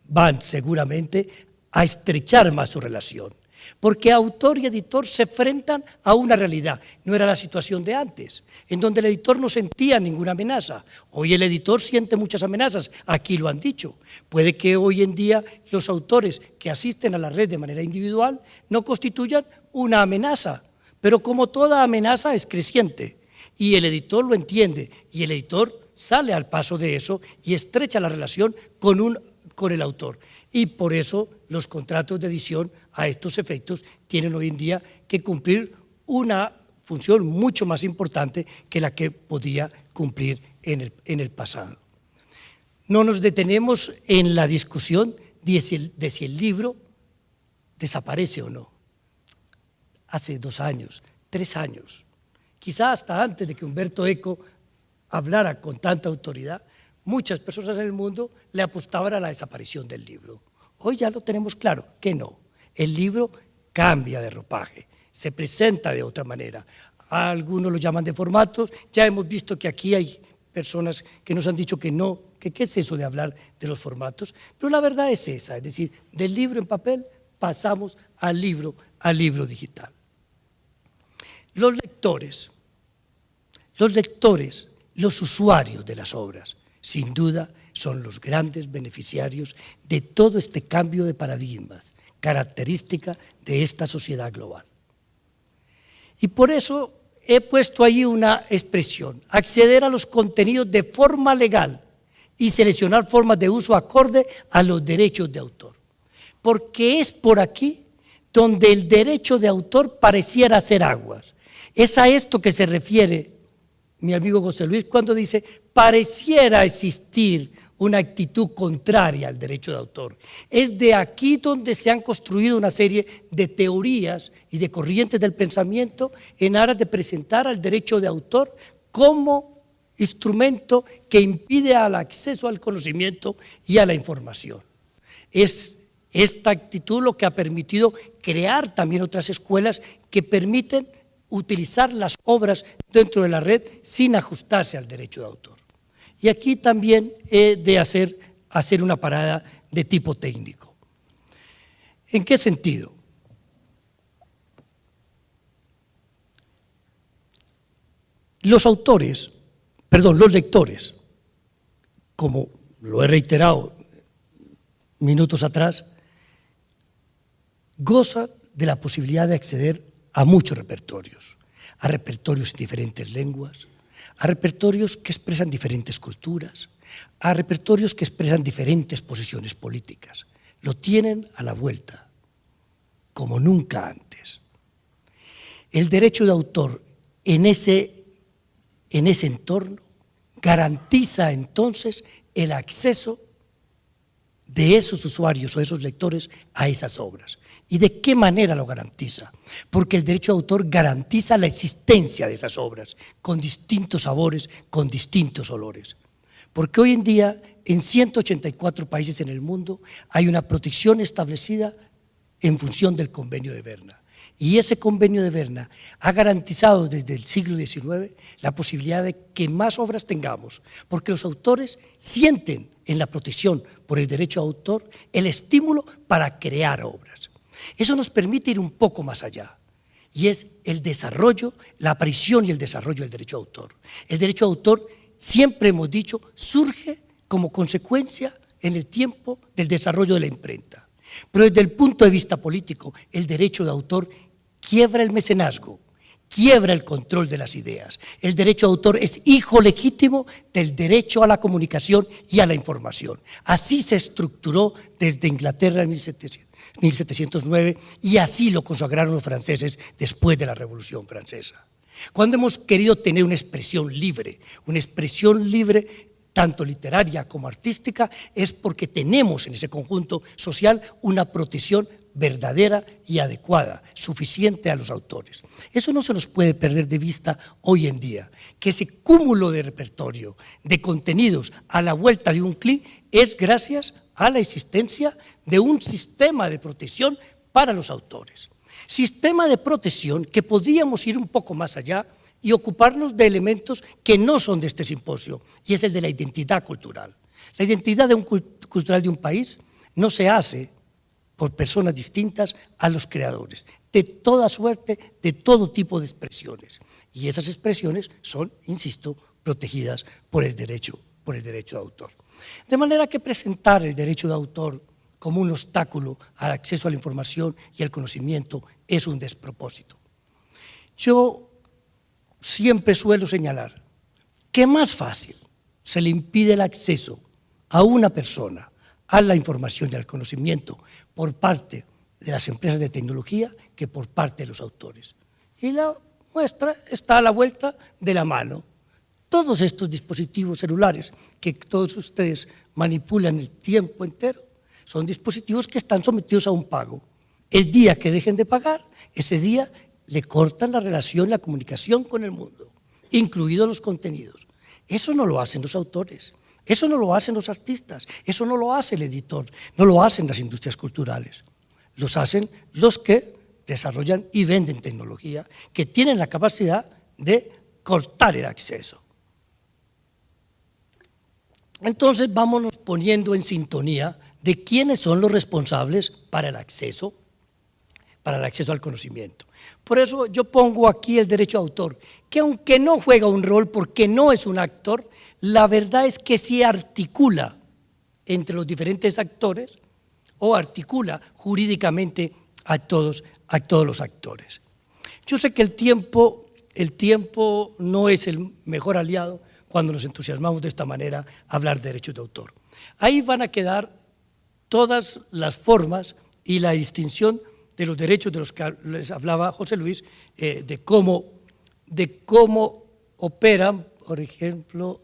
van seguramente a estrechar más su relación, porque autor y editor se enfrentan a una realidad. No era la situación de antes, en donde el editor no sentía ninguna amenaza. Hoy el editor siente muchas amenazas, aquí lo han dicho. Puede que hoy en día los autores que asisten a la red de manera individual no constituyan una amenaza, pero como toda amenaza es creciente, y el editor lo entiende, y el editor sale al paso de eso y estrecha la relación con el autor. Y por eso los contratos de edición a estos efectos tienen hoy en día que cumplir una función mucho más importante que la que podía cumplir en el pasado. No nos detenemos en la discusión de si el libro desaparece o no. Hace 2 años, 3 años, quizá hasta antes de que Umberto Eco hablara con tanta autoridad, muchas personas en el mundo le apostaban a la desaparición del libro. Hoy ya lo tenemos claro, que no. El libro cambia de ropaje, se presenta de otra manera. Algunos lo llaman de formatos, ya hemos visto que aquí hay personas que nos han dicho que no, que qué es eso de hablar de los formatos, pero la verdad es esa, es decir, del libro en papel pasamos al libro digital. Los lectores, los usuarios de las obras, sin duda, son los grandes beneficiarios de todo este cambio de paradigmas, característica de esta sociedad global. Y por eso he puesto ahí una expresión: acceder a los contenidos de forma legal y seleccionar formas de uso acorde a los derechos de autor. Porque es por aquí donde el derecho de autor pareciera hacer aguas. Es a esto que se refiere mi amigo José Luis cuando dice pareciera existir una actitud contraria al derecho de autor. Es de aquí donde se han construido una serie de teorías y de corrientes del pensamiento en aras de presentar al derecho de autor como instrumento que impide el acceso al conocimiento y a la información. Es esta actitud lo que ha permitido crear también otras escuelas que permiten utilizar las obras dentro de la red sin ajustarse al derecho de autor. Y aquí también he de hacer una parada de tipo técnico. ¿En qué sentido? Los lectores, como lo he reiterado minutos atrás, gozan de la posibilidad de acceder a muchos repertorios, a repertorios en diferentes lenguas, a repertorios que expresan diferentes culturas, a repertorios que expresan diferentes posiciones políticas. Lo tienen a la vuelta, como nunca antes. El derecho de autor en ese entorno garantiza entonces el acceso de esos usuarios o esos lectores a esas obras. ¿Y de qué manera lo garantiza? Porque el derecho de autor garantiza la existencia de esas obras, con distintos sabores, con distintos olores. Porque hoy en día, en 184 países en el mundo, hay una protección establecida en función del Convenio de Berna. Y ese Convenio de Berna ha garantizado desde el siglo XIX la posibilidad de que más obras tengamos, porque los autores sienten en la protección por el derecho de autor el estímulo para crear obras. Eso nos permite ir un poco más allá, y es el desarrollo, la aparición y el desarrollo del derecho de autor. El derecho de autor, siempre hemos dicho, surge como consecuencia en el tiempo del desarrollo de la imprenta. Pero desde el punto de vista político, el derecho de autor quiebra el mecenazgo, quiebra el control de las ideas. El derecho de autor es hijo legítimo del derecho a la comunicación y a la información. Así se estructuró desde Inglaterra en 1709 y así lo consagraron los franceses después de la Revolución Francesa. Cuando hemos querido tener una expresión libre tanto literaria como artística, es porque tenemos en ese conjunto social una protección verdadera y adecuada, suficiente a los autores. Eso no se nos puede perder de vista hoy en día, que ese cúmulo de repertorio, de contenidos a la vuelta de un clic, es gracias a la existencia de un sistema de protección para los autores. Sistema de protección que podríamos ir un poco más allá y ocuparnos de elementos que no son de este simposio, y es el de la identidad cultural. La identidad cultural de un país no se hace por personas distintas a los creadores, de toda suerte, de todo tipo de expresiones. Y esas expresiones son, insisto, protegidas por el derecho de autor. De manera que presentar el derecho de autor como un obstáculo al acceso a la información y al conocimiento es un despropósito. Yo siempre suelo señalar que más fácil se le impide el acceso a una persona a la información y al conocimiento por parte de las empresas de tecnología que por parte de los autores. Y la muestra está a la vuelta de la mano. Todos estos dispositivos celulares que todos ustedes manipulan el tiempo entero son dispositivos que están sometidos a un pago. El día que dejen de pagar, ese día le cortan la relación, la comunicación con el mundo, incluidos los contenidos. Eso no lo hacen los autores, eso no lo hacen los artistas, eso no lo hace el editor, no lo hacen las industrias culturales. Los hacen los que desarrollan y venden tecnología, que tienen la capacidad de cortar el acceso. Entonces vámonos poniendo en sintonía de quiénes son los responsables para el acceso al conocimiento. Por eso yo pongo aquí el derecho de autor, que aunque no juega un rol porque no es un actor, la verdad es que sí articula entre los diferentes actores o articula jurídicamente a todos los actores. Yo sé que el tiempo no es el mejor aliado cuando nos entusiasmamos de esta manera a hablar de derechos de autor. Ahí van a quedar todas las formas y la distinción de los derechos de los que les hablaba José Luis, de cómo operan, por ejemplo,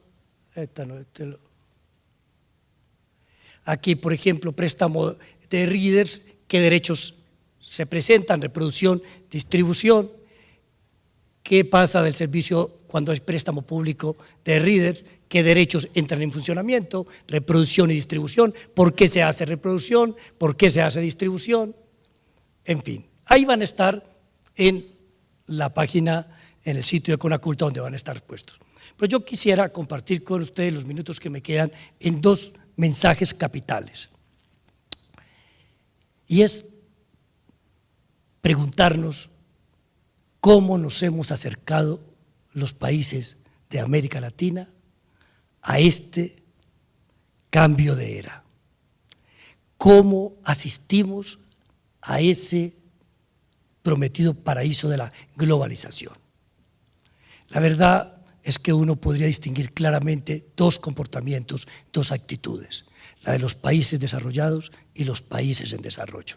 aquí, por ejemplo, préstamo de readers, qué derechos se presentan, reproducción, distribución, qué pasa del servicio cuando es préstamo público de readers, qué derechos entran en funcionamiento, reproducción y distribución, por qué se hace reproducción, por qué se hace distribución, en fin. Ahí van a estar en la página, en el sitio de Conaculta, donde van a estar puestos. Pero yo quisiera compartir con ustedes los minutos que me quedan en dos mensajes capitales. Y es preguntarnos cómo nos hemos acercado los países de América Latina a este cambio de era. ¿Cómo asistimos a ese prometido paraíso de la globalización? La verdad es que uno podría distinguir claramente dos comportamientos, dos actitudes, la de los países desarrollados y los países en desarrollo.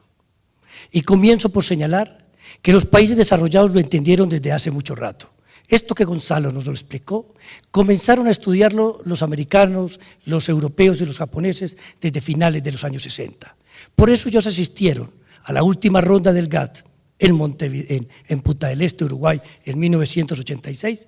Y comienzo por señalar que los países desarrollados lo entendieron desde hace mucho rato. Esto que Gonzalo nos lo explicó, comenzaron a estudiarlo los americanos, los europeos y los japoneses desde finales de los años 60. Por eso ellos asistieron a la última ronda del GATT en Punta del Este, Uruguay, en 1986,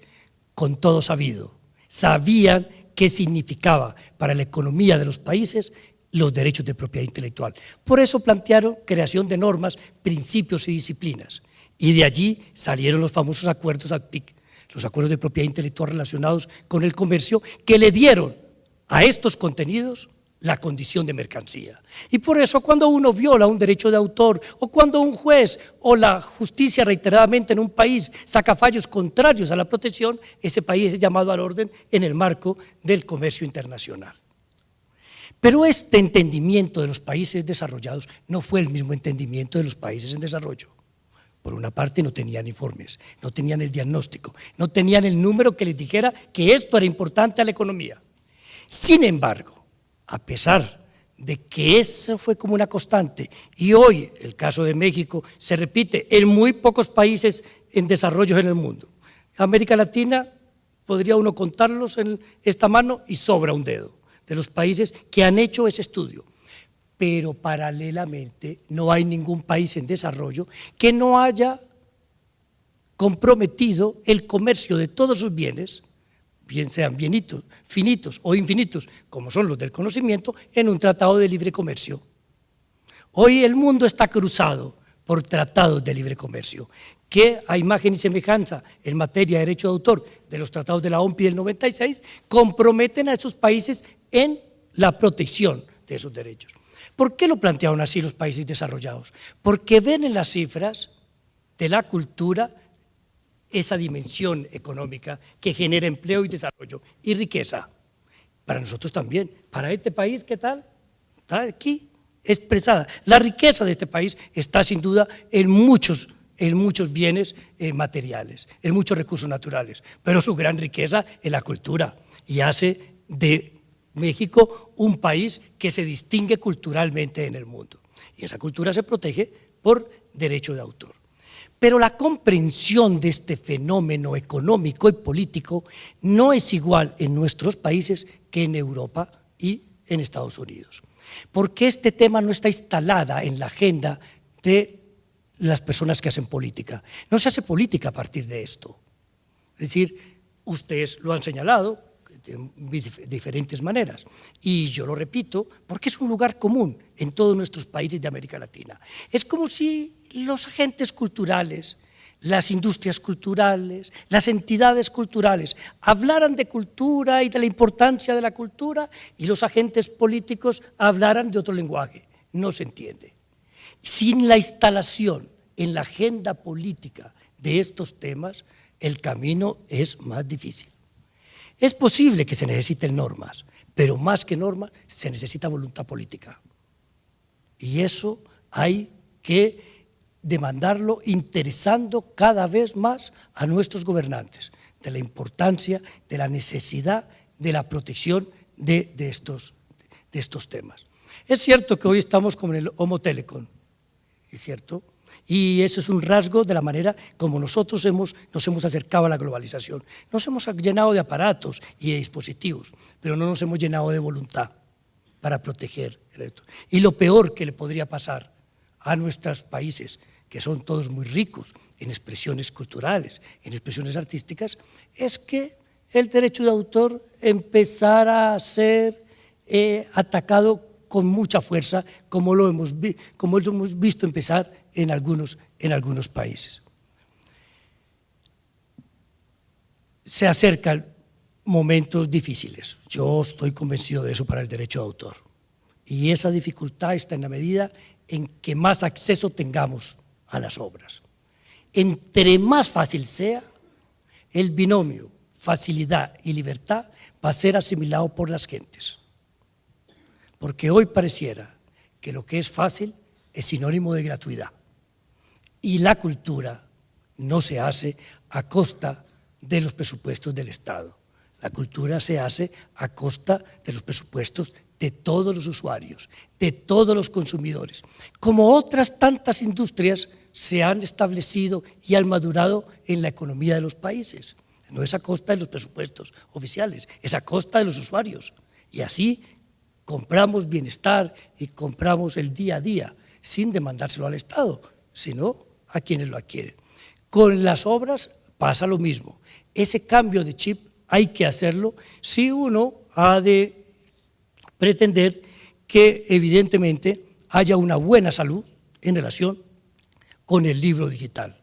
con todo sabido. Sabían qué significaba para la economía de los países los derechos de propiedad intelectual. Por eso plantearon creación de normas, principios y disciplinas. Y de allí salieron los famosos acuerdos ACPIC, los acuerdos de propiedad intelectual relacionados con el comercio, que le dieron a estos contenidos la condición de mercancía. Y por eso cuando uno viola un derecho de autor o cuando un juez o la justicia reiteradamente en un país saca fallos contrarios a la protección, ese país es llamado al orden en el marco del comercio internacional. Pero este entendimiento de los países desarrollados no fue el mismo entendimiento de los países en desarrollo. Por una parte no tenían informes, no tenían el diagnóstico, no tenían el número que les dijera que esto era importante a la economía. Sin embargo, a pesar de que eso fue como una constante, y hoy el caso de México se repite en muy pocos países en desarrollo en el mundo. América Latina podría uno contarlos en esta mano y sobra un dedo, de los países que han hecho ese estudio. Pero paralelamente no hay ningún país en desarrollo que no haya comprometido el comercio de todos sus bienes, bien sean bienitos, finitos o infinitos, como son los del conocimiento, en un tratado de libre comercio. Hoy el mundo está cruzado por tratados de libre comercio, que a imagen y semejanza en materia de derecho de autor de los tratados de la OMPI del 96, comprometen a esos países en la protección de esos derechos. ¿Por qué lo plantearon así los países desarrollados? Porque ven en las cifras de la cultura esa dimensión económica que genera empleo y desarrollo y riqueza. Para nosotros también. Para este país, ¿qué tal? Está aquí expresada. La riqueza de este país está sin duda en muchos bienes materiales, en muchos recursos naturales, pero su gran riqueza es la cultura y hace de México un país que se distingue culturalmente en el mundo. Y esa cultura se protege por derecho de autor. Pero la comprensión de este fenómeno económico y político no es igual en nuestros países que en Europa y en Estados Unidos. Porque este tema no está instalada en la agenda de las personas que hacen política. No se hace política a partir de esto. Es decir, ustedes lo han señalado de diferentes maneras. Y yo lo repito porque es un lugar común en todos nuestros países de América Latina. Es como si los agentes culturales, las industrias culturales, las entidades culturales hablaran de cultura y de la importancia de la cultura y los agentes políticos hablaran de otro lenguaje. No se entiende. Sin la instalación en la agenda política de estos temas, el camino es más difícil. Es posible que se necesiten normas, pero más que normas se necesita voluntad política. Y eso hay que demandarlo interesando cada vez más a nuestros gobernantes, de la importancia, de la necesidad de la protección de estos temas. Es cierto que hoy estamos con el Homo Telecom, es cierto, y eso es un rasgo de la manera como nosotros nos hemos acercado a la globalización. Nos hemos llenado de aparatos y de dispositivos, pero no nos hemos llenado de voluntad para proteger esto. Y lo peor que le podría pasar a nuestros países, que son todos muy ricos en expresiones culturales, en expresiones artísticas, es que el derecho de autor empezara a ser atacado con mucha fuerza, como lo hemos visto empezar en algunos países. Se acercan momentos difíciles, yo estoy convencido de eso para el derecho de autor, y esa dificultad está en la medida en que más acceso tengamos a las obras. Entre más fácil sea, el binomio facilidad y libertad va a ser asimilado por las gentes, porque hoy pareciera que lo que es fácil es sinónimo de gratuidad. Y la cultura no se hace a costa de los presupuestos del Estado. La cultura se hace a costa de los presupuestos de todos los usuarios, de todos los consumidores. Como otras tantas industrias se han establecido y han madurado en la economía de los países. No es a costa de los presupuestos oficiales, es a costa de los usuarios. Y así compramos bienestar y compramos el día a día, sin demandárselo al Estado, sino a quienes lo adquieren. Con las obras pasa lo mismo. Ese cambio de chip hay que hacerlo si uno ha de pretender que evidentemente haya una buena salud en relación con el libro digital,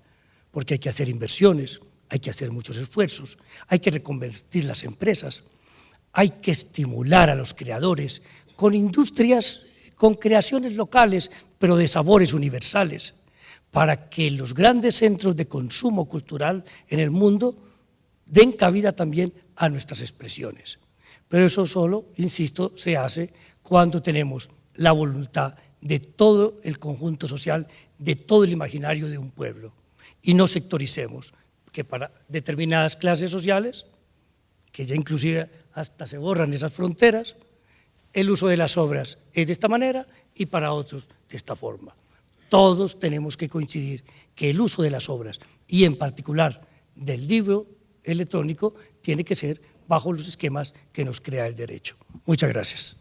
porque hay que hacer inversiones, hay que hacer muchos esfuerzos, hay que reconvertir las empresas, hay que estimular a los creadores con industrias, con creaciones locales, pero de sabores universales, para que los grandes centros de consumo cultural en el mundo den cabida también a nuestras expresiones. Pero eso solo, insisto, se hace cuando tenemos la voluntad de todo el conjunto social, de todo el imaginario de un pueblo, y no sectoricemos, que para determinadas clases sociales, que ya inclusive hasta se borran esas fronteras, el uso de las obras es de esta manera y para otros de esta forma. Todos tenemos que coincidir que el uso de las obras, y en particular del libro electrónico tiene que ser bajo los esquemas que nos crea el derecho. Muchas gracias.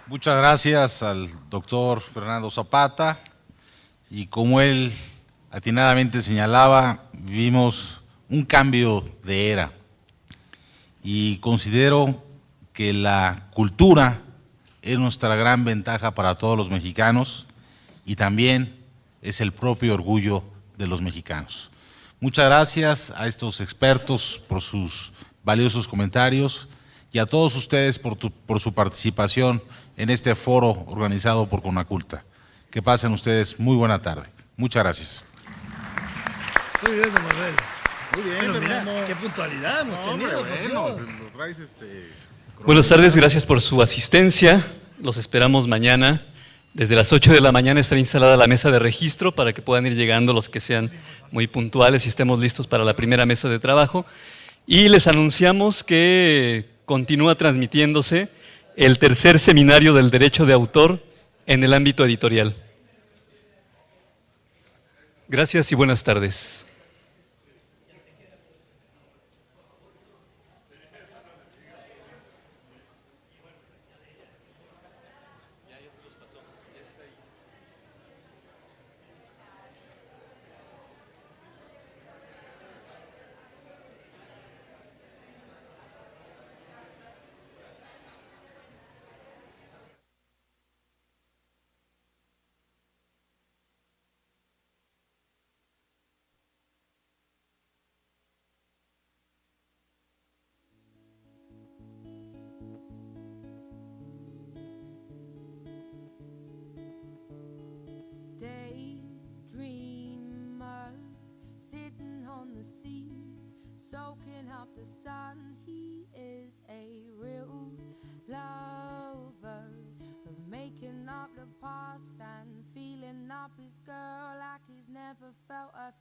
Muchas gracias al doctor Fernando Zapata, y como él atinadamente señalaba, vivimos un cambio de era y considero que la cultura es nuestra gran ventaja para todos los mexicanos y también es el propio orgullo de los mexicanos. Muchas gracias a estos expertos por sus valiosos comentarios y a todos ustedes por su participación en este foro organizado por Conaculta. Que pasen ustedes muy buena tarde. Muchas gracias. Muy bien, don Manuel. Muy bien, mira, qué puntualidad hemos tenido. Buenas tardes, gracias por su asistencia. Los esperamos mañana. Desde las 8 de la mañana estará instalada la mesa de registro para que puedan ir llegando los que sean muy puntuales y estemos listos para la primera mesa de trabajo. Y les anunciamos que continúa transmitiéndose el tercer seminario del derecho de autor en el ámbito editorial. Gracias y buenas tardes. Daydreamer sitting on the sea, soaking up the sun. He is a real lover of making up the past and feeling up his girl like he's never felt a